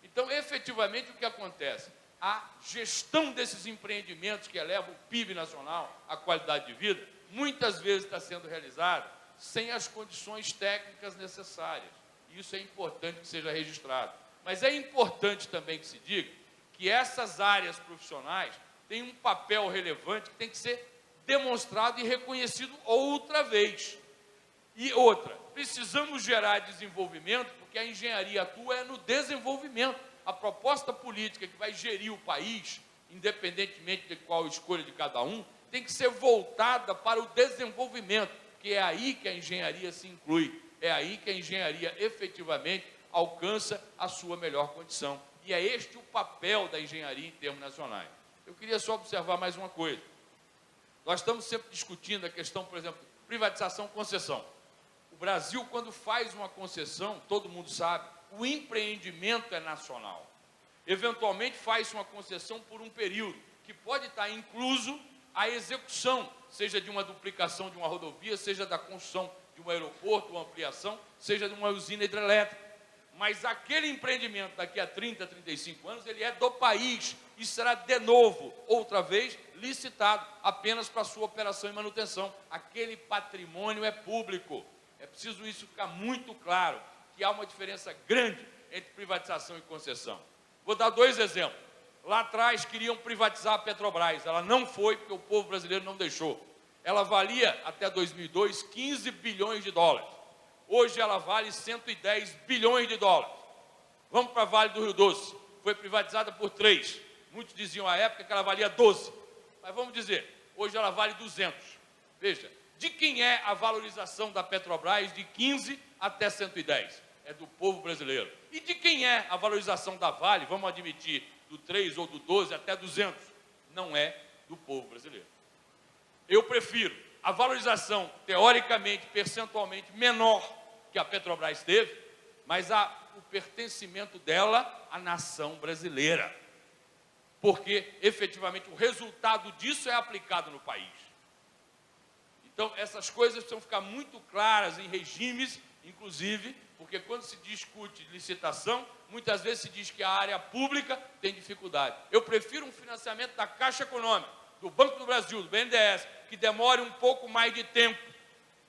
Então, efetivamente, o que acontece? A gestão desses empreendimentos que elevam o PIB nacional, a qualidade de vida, muitas vezes está sendo realizada sem as condições técnicas necessárias. Isso é importante que seja registrado. Mas é importante também que se diga que essas áreas profissionais tem um papel relevante que tem que ser demonstrado e reconhecido outra vez. E outra, precisamos gerar desenvolvimento, porque a engenharia atua no desenvolvimento. A proposta política que vai gerir o país, independentemente de qual escolha de cada um, tem que ser voltada para o desenvolvimento, porque é aí que a engenharia se inclui, é aí que a engenharia efetivamente alcança a sua melhor condição. E é este o papel da engenharia em termos nacionais. Eu queria só observar mais uma coisa. Nós estamos sempre discutindo a questão, por exemplo, privatização-concessão. O Brasil, quando faz uma concessão, todo mundo sabe, o empreendimento é nacional. Eventualmente faz-se uma concessão por um período, que pode estar incluso a execução, seja de uma duplicação de uma rodovia, seja da construção de um aeroporto, uma ampliação, seja de uma usina hidrelétrica. Mas aquele empreendimento daqui a 30, 35 anos, ele é do país e será de novo, outra vez, licitado apenas para sua operação e manutenção. Aquele patrimônio é público. É preciso isso ficar muito claro, que há uma diferença grande entre privatização e concessão. Vou dar 2 exemplos. Lá atrás queriam privatizar a Petrobras, ela não foi porque o povo brasileiro não deixou. Ela valia, até 2002, 15 bilhões de dólares. Hoje ela vale 110 bilhões de dólares. Vamos para Vale do Rio Doce, foi privatizada por 3. Muitos diziam à época que ela valia 12, mas vamos dizer, hoje ela vale 200. Veja, de quem é a valorização da Petrobras de 15 até 110? É do povo brasileiro. E de quem é a valorização da Vale, vamos admitir, do 3 ou do 12 até 200? Não é do povo brasileiro. Eu prefiro a valorização, teoricamente, percentualmente menor que a Petrobras teve, mas o pertencimento dela à nação brasileira. Porque, efetivamente, o resultado disso é aplicado no país. Então, essas coisas precisam ficar muito claras em regimes, inclusive, porque quando se discute licitação, muitas vezes se diz que a área pública tem dificuldade. Eu prefiro um financiamento da Caixa Econômica, do Banco do Brasil, do BNDES, que demore um pouco mais de tempo,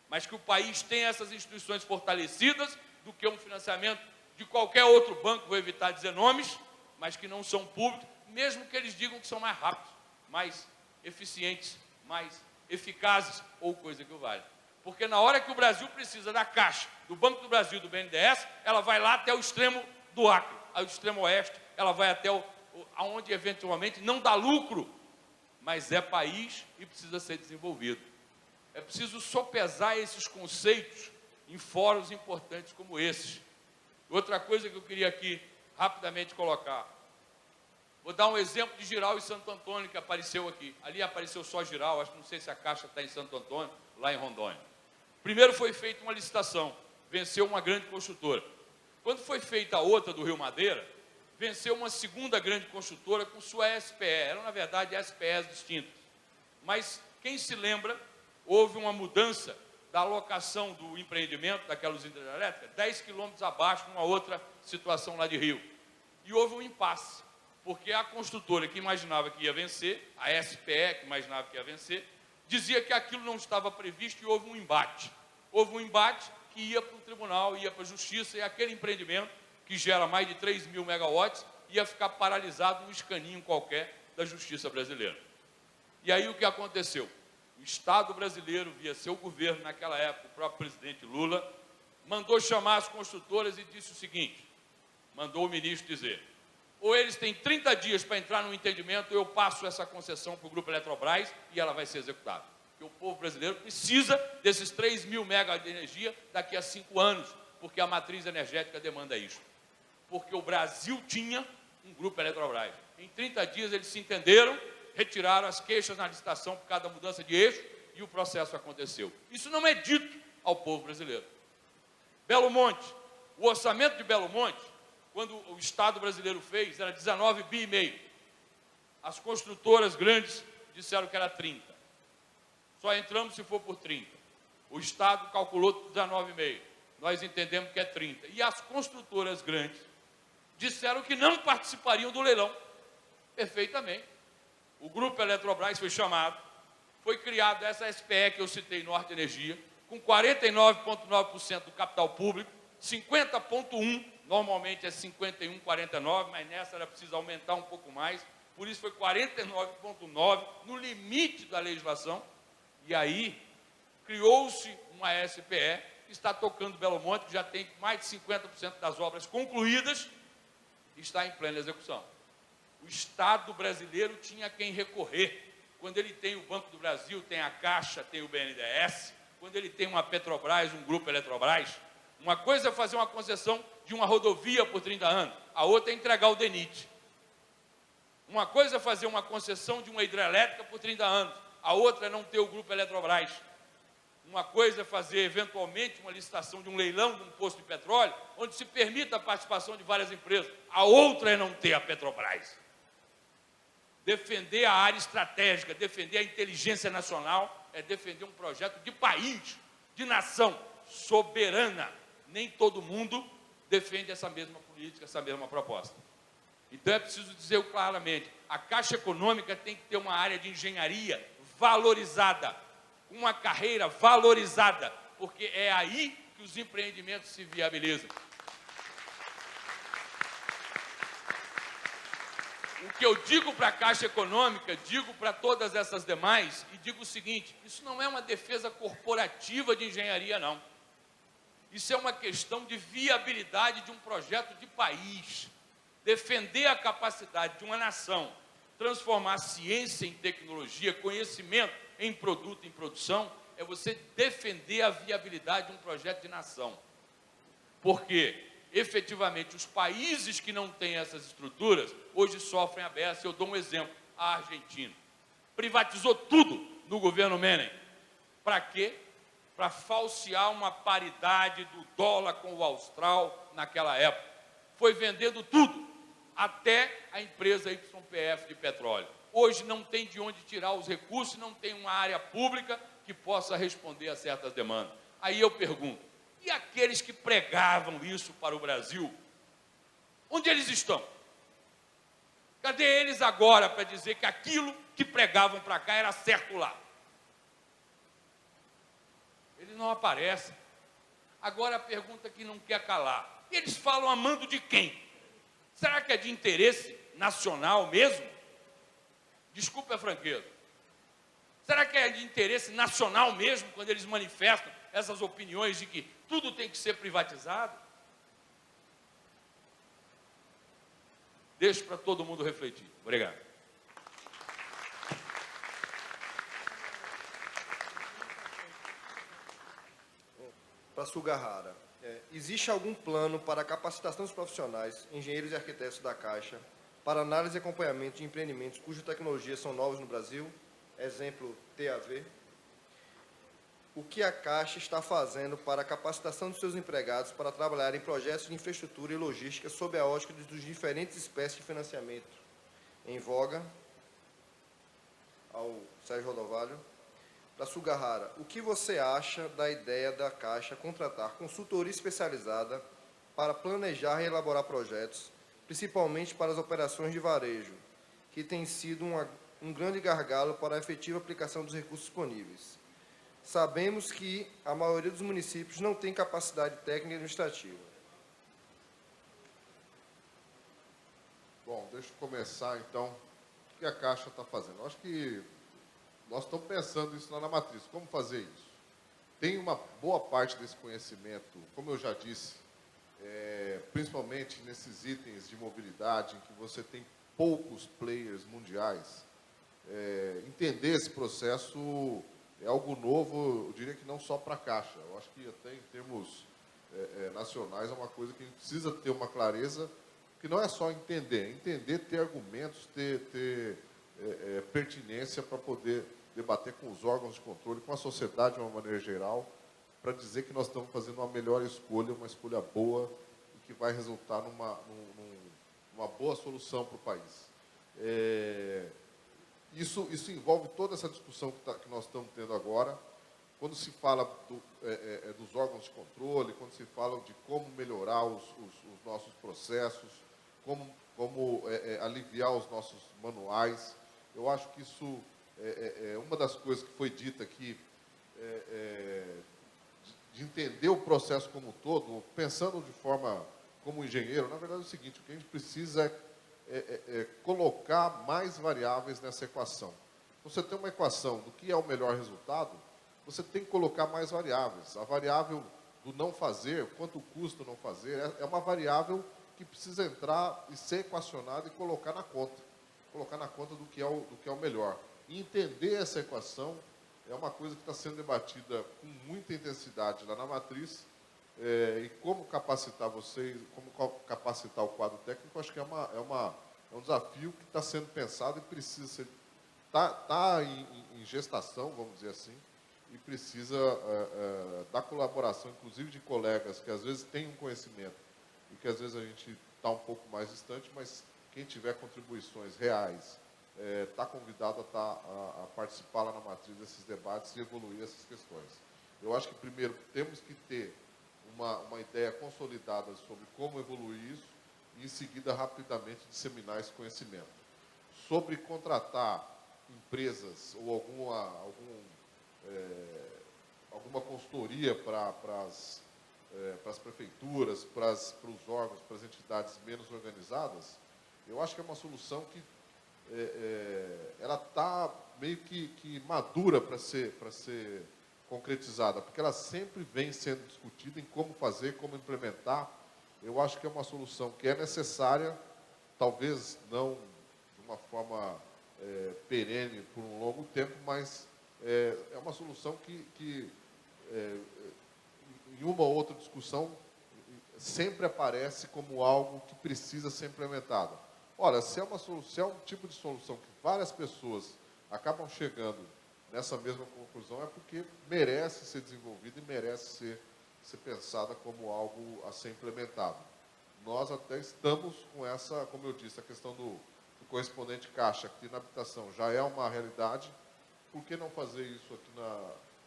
mas que o país tenha essas instituições fortalecidas, do que um financiamento de qualquer outro banco, vou evitar dizer nomes, mas que não são públicos, mesmo que eles digam que são mais rápidos, mais eficientes, mais eficazes, ou coisa que o valha. Porque na hora que o Brasil precisa da Caixa, do Banco do Brasil e do BNDES, ela vai lá até o extremo do Acre, ao extremo oeste, ela vai até aonde eventualmente não dá lucro, mas é país e precisa ser desenvolvido. É preciso sopesar esses conceitos em fóruns importantes como esses. Outra coisa que eu queria aqui rapidamente colocar. Vou dar um exemplo de Jirau e Santo Antônio, que apareceu aqui. Ali apareceu só Jirau, acho que não sei se a Caixa está em Santo Antônio, lá em Rondônia. Primeiro foi feita uma licitação, venceu uma grande construtora. Quando foi feita a outra do Rio Madeira, venceu uma segunda grande construtora com sua SPE. Eram, na verdade, SPEs distintas. Mas, quem se lembra, houve uma mudança da alocação do empreendimento daquela usina hidrelétrica, 10 quilômetros abaixo, numa outra situação lá de Rio. E houve um impasse, porque a construtora que imaginava que ia vencer, a SPE que imaginava que ia vencer, dizia que aquilo não estava previsto e houve um embate. Houve um embate que ia para o tribunal, ia para a justiça, e aquele empreendimento, que gera mais de 3 mil megawatts, ia ficar paralisado num escaninho qualquer da justiça brasileira. E aí o que aconteceu? O Estado brasileiro, via seu governo naquela época, o próprio presidente Lula, mandou chamar as construtoras e disse o seguinte, mandou o ministro dizer, ou eles têm 30 dias para entrar no entendimento, eu passo essa concessão para o Grupo Eletrobras e ela vai ser executada. Porque o povo brasileiro precisa desses 3 mil megas de energia daqui a 5 anos, porque a matriz energética demanda isso. Porque o Brasil tinha um Grupo Eletrobras. Em 30 dias eles se entenderam, retiraram as queixas na licitação por causa da mudança de eixo e o processo aconteceu. Isso não é dito ao povo brasileiro. Belo Monte, o orçamento de Belo Monte, quando o Estado brasileiro fez, era 19,5 bi. As construtoras grandes disseram que era 30. Só entramos se for por 30. O Estado calculou 19,5. Nós entendemos que é 30. E as construtoras grandes disseram que não participariam do leilão. Perfeitamente. O Grupo Eletrobras foi chamado, foi criado essa SPE que eu citei, Norte Energia, com 49,9% do capital público, 50,1%, normalmente é 51,49%, mas nessa era preciso aumentar um pouco mais, por isso foi 49,9, no limite da legislação, e aí criou-se uma SPE, que está tocando Belo Monte, que já tem mais de 50% das obras concluídas, e está em plena execução. O Estado brasileiro tinha a quem recorrer, quando ele tem o Banco do Brasil, tem a Caixa, tem o BNDES, quando ele tem uma Petrobras, um grupo Eletrobras. Uma coisa é fazer uma concessão de uma rodovia por 30 anos, a outra é entregar o DENIT. Uma coisa é fazer uma concessão de uma hidrelétrica por 30 anos, a outra é não ter o grupo Eletrobras. Uma coisa é fazer, eventualmente, uma licitação de um leilão de um posto de petróleo, onde se permita a participação de várias empresas. A outra é não ter a Petrobras. Defender a área estratégica, defender a inteligência nacional, é defender um projeto de país, de nação soberana. Nem todo mundo defende essa mesma política, essa mesma proposta. Então é preciso dizer claramente, a Caixa Econômica tem que ter uma área de engenharia valorizada, uma carreira valorizada, porque é aí que os empreendimentos se viabilizam. O que eu digo para a Caixa Econômica, digo para todas essas demais, e digo o seguinte, isso não é uma defesa corporativa de engenharia, não. Isso é uma questão de viabilidade de um projeto de país. Defender a capacidade de uma nação, transformar ciência em tecnologia, conhecimento em produto, em produção, é você defender a viabilidade de um projeto de nação. Porque, efetivamente, os países que não têm essas estruturas, hoje sofrem a beça. Eu dou um exemplo, a Argentina. Privatizou tudo no governo Menem. Para quê? Para falsear uma paridade do dólar com o austral naquela época. Foi vendendo tudo, até a empresa YPF de petróleo. Hoje não tem de onde tirar os recursos, não tem uma área pública que possa responder a certas demandas. Aí eu pergunto, e aqueles que pregavam isso para o Brasil, onde eles estão? Cadê eles agora para dizer que aquilo que pregavam para cá era certo lá? Eles não aparecem. Agora a pergunta que não quer calar, eles falam a mando de quem? Será que é de interesse nacional mesmo? Desculpe a franqueza. Será que é de interesse nacional mesmo quando eles manifestam essas opiniões de que tudo tem que ser privatizado? Deixo para todo mundo refletir. Obrigado. Para Sugahara, existe algum plano para a capacitação dos profissionais, engenheiros e arquitetos da Caixa, para análise e acompanhamento de empreendimentos cujas tecnologias são novas no Brasil? Exemplo, TAV. O que a Caixa está fazendo para a capacitação dos seus empregados para trabalhar em projetos de infraestrutura e logística sob a ótica dos diferentes espécies de financiamento em voga? Ao Sérgio Rodovalho. Para Sugahara, o que você acha da ideia da Caixa contratar consultoria especializada para planejar e elaborar projetos, principalmente para as operações de varejo, que tem sido um grande gargalo para a efetiva aplicação dos recursos disponíveis? Sabemos que a maioria dos municípios não tem capacidade técnica e administrativa. Bom, deixa eu começar, então. O que a Caixa está fazendo? Eu acho que nós estamos pensando isso lá na matriz. Como fazer isso? Tem uma boa parte desse conhecimento, como eu já disse, principalmente nesses itens de mobilidade, em que você tem poucos players mundiais. Entender esse processo é algo novo, eu diria que não só para a Caixa. Eu acho que até em termos nacionais é uma coisa que a gente precisa ter uma clareza, que não é só entender, ter argumentos, ter pertinência para poder debater com os órgãos de controle, com a sociedade de uma maneira geral, para dizer que nós estamos fazendo uma melhor escolha, uma escolha boa, e que vai resultar numa boa solução para o país. Isso envolve toda essa discussão que nós estamos tendo agora, quando se fala dos órgãos de controle, quando se fala de como melhorar os nossos processos, como aliviar os nossos manuais. Eu acho que isso é uma das coisas que foi dita aqui, de entender o processo como um todo, pensando de forma como engenheiro. Na verdade é o seguinte, o que a gente precisa colocar mais variáveis nessa equação. Você tem uma equação do que é o melhor resultado, você tem que colocar mais variáveis. A variável do não fazer, quanto custa não fazer, é uma variável que precisa entrar e ser equacionada e colocar na conta. Colocar na conta do que é o melhor. E entender essa equação é uma coisa que está sendo debatida com muita intensidade lá na matriz. E como capacitar vocês, como capacitar o quadro técnico, acho que é um desafio que está sendo pensado e precisa ser... Está em gestação, vamos dizer assim, e precisa da colaboração, inclusive de colegas que às vezes têm um conhecimento e que às vezes a gente está um pouco mais distante, mas quem tiver contribuições reais está convidado a participar lá na matriz desses debates e evoluir essas questões. Eu acho que, primeiro, temos que ter uma ideia consolidada sobre como evoluir isso e, em seguida, rapidamente disseminar esse conhecimento. Sobre contratar empresas ou alguma consultoria para as prefeituras, para os órgãos, para as entidades menos organizadas, eu acho que é uma solução que ela está meio que madura para ser concretizada, porque ela sempre vem sendo discutida em como fazer, como implementar. Eu acho que é uma solução que é necessária, talvez não de uma forma perene por um longo tempo, mas é uma solução que em uma ou outra discussão sempre aparece como algo que precisa ser implementado. Ora, se é um tipo de solução que várias pessoas acabam chegando nessa mesma conclusão, é porque merece ser desenvolvida e merece ser pensada como algo a ser implementado. Nós até estamos com essa, como eu disse, a questão do correspondente caixa, que na habitação já é uma realidade. Por que não fazer isso aqui,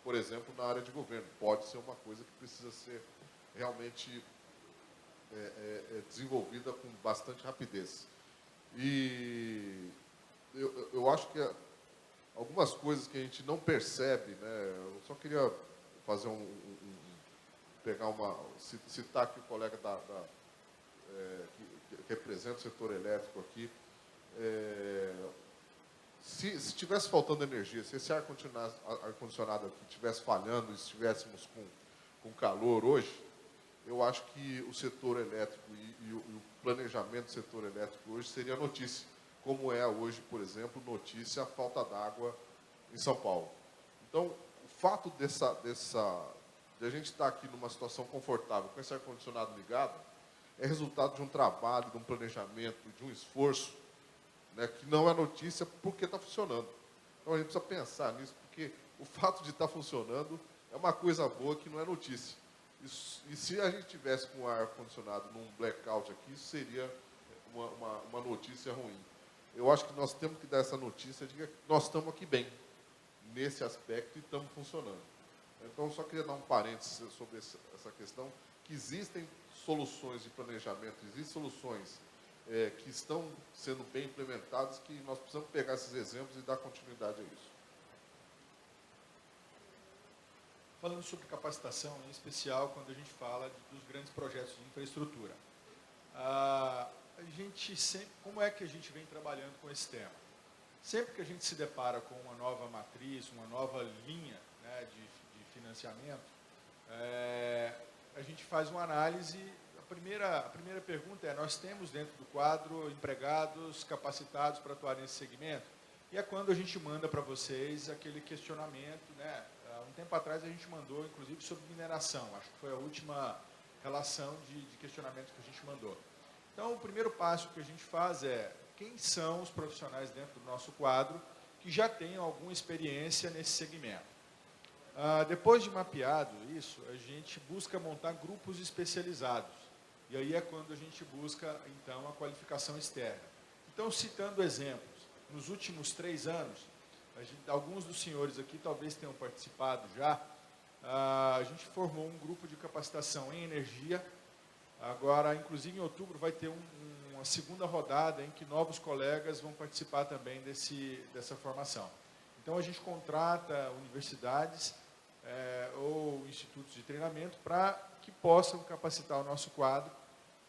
por exemplo, na área de governo? Pode ser uma coisa que precisa ser realmente desenvolvida com bastante rapidez. E eu acho que algumas coisas que a gente não percebe, né? Eu só queria fazer citar aqui o colega que representa o setor elétrico aqui. Se tivesse faltando energia, se esse ar-condicionado aqui estivesse falhando e estivéssemos com calor hoje, eu acho que o setor elétrico e o planejamento do setor elétrico hoje seria notícia, como é hoje, por exemplo, notícia a falta d'água em São Paulo. Então, o fato de a gente estar aqui numa situação confortável com esse ar-condicionado ligado é resultado de um trabalho, de um planejamento, de um esforço, né, que não é notícia porque está funcionando. Então, a gente precisa pensar nisso, porque o fato de estar funcionando é uma coisa boa que não é notícia. E se a gente tivesse com o ar-condicionado num blackout aqui, isso seria uma notícia ruim. Eu acho que nós temos que dar essa notícia de que nós estamos aqui bem, nesse aspecto, e estamos funcionando. Então, eu só queria dar um parênteses sobre essa questão, que existem soluções de planejamento, existem soluções que estão sendo bem implementadas, que nós precisamos pegar esses exemplos e dar continuidade a isso. Falando sobre capacitação, em especial quando a gente fala dos grandes projetos de infraestrutura. Como é que a gente vem trabalhando com esse tema? Sempre que a gente se depara com uma nova matriz, uma nova linha, né, de financiamento, a gente faz uma análise. A primeira pergunta é: nós temos dentro do quadro empregados capacitados para atuar nesse segmento? E é quando a gente manda para vocês aquele questionamento, né? Um tempo atrás a gente mandou, inclusive, sobre mineração. Acho que foi a última relação de questionamento que a gente mandou. Então, o primeiro passo que a gente faz é: quem são os profissionais dentro do nosso quadro que já tenham alguma experiência nesse segmento? Depois de mapeado isso, a gente busca montar grupos especializados. E aí é quando a gente busca, então, a qualificação externa. Então, citando exemplos, nos últimos 3 anos, alguns dos senhores aqui talvez tenham participado já, a gente formou um grupo de capacitação em energia. Agora, inclusive, em outubro, vai ter uma segunda rodada em que novos colegas vão participar também dessa formação. Então, a gente contrata universidades ou institutos de treinamento para que possam capacitar o nosso quadro.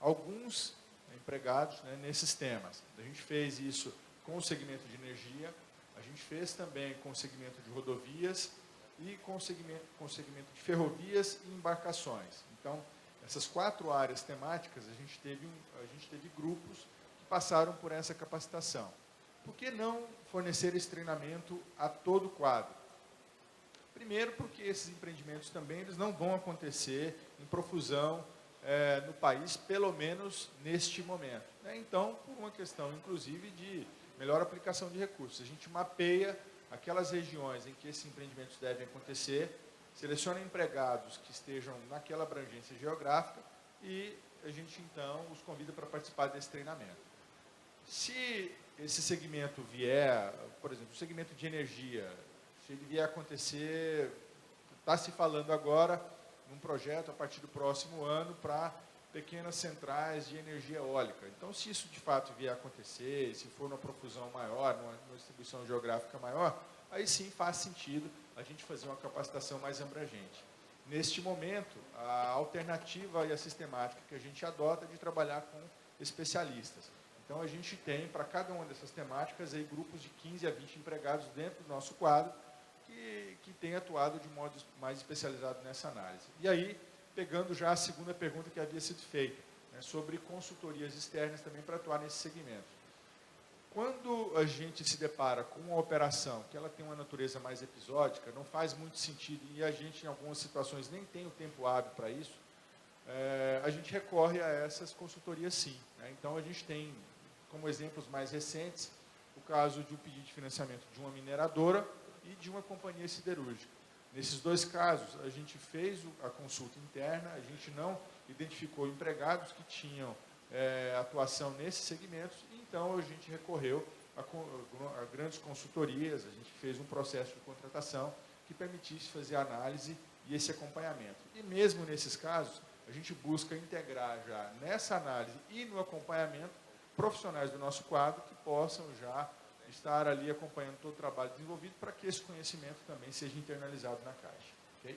Alguns empregados, né, nesses temas. A gente fez isso com o segmento de energia, a gente fez também com o segmento de rodovias e com o segmento de ferrovias e embarcações. Então, essas 4 áreas temáticas, a gente teve grupos que passaram por essa capacitação. Por que não fornecer esse treinamento a todo o quadro? Primeiro, porque esses empreendimentos também eles não vão acontecer em profusão no país, pelo menos neste momento. Né? Então, por uma questão, inclusive, de melhor aplicação de recursos. A gente mapeia aquelas regiões em que esses empreendimentos devem acontecer, seleciona empregados que estejam naquela abrangência geográfica e a gente, então, os convida para participar desse treinamento. Se esse segmento vier, por exemplo, o segmento de energia, se ele vier a acontecer, está se falando agora num projeto a partir do próximo ano para pequenas centrais de energia eólica. Então, se isso de fato vier a acontecer, se for numa profusão maior, numa distribuição geográfica maior, aí sim faz sentido a gente fazer uma capacitação mais abrangente. Neste momento, a alternativa e a sistemática que a gente adota é de trabalhar com especialistas. Então, a gente tem, para cada uma dessas temáticas, aí, grupos de 15 a 20 empregados dentro do nosso quadro que têm atuado de modo mais especializado nessa análise. E aí, pegando já a segunda pergunta que havia sido feita, né, sobre consultorias externas também para atuar nesse segmento. Quando a gente se depara com uma operação que ela tem uma natureza mais episódica, não faz muito sentido, e a gente, em algumas situações, nem tem o tempo hábil para isso, a gente recorre a essas consultorias sim. Né? Então, a gente tem, como exemplos mais recentes, o caso de um pedido de financiamento de uma mineradora e de uma companhia siderúrgica. Nesses 2 casos, a gente fez a consulta interna, a gente não identificou empregados que tinham atuação nesses segmentos, e então a gente recorreu a grandes consultorias, a gente fez um processo de contratação que permitisse fazer a análise e esse acompanhamento. E mesmo nesses casos, a gente busca integrar já nessa análise e no acompanhamento profissionais do nosso quadro que possam já estar ali acompanhando todo o trabalho desenvolvido para que esse conhecimento também seja internalizado na Caixa. Okay?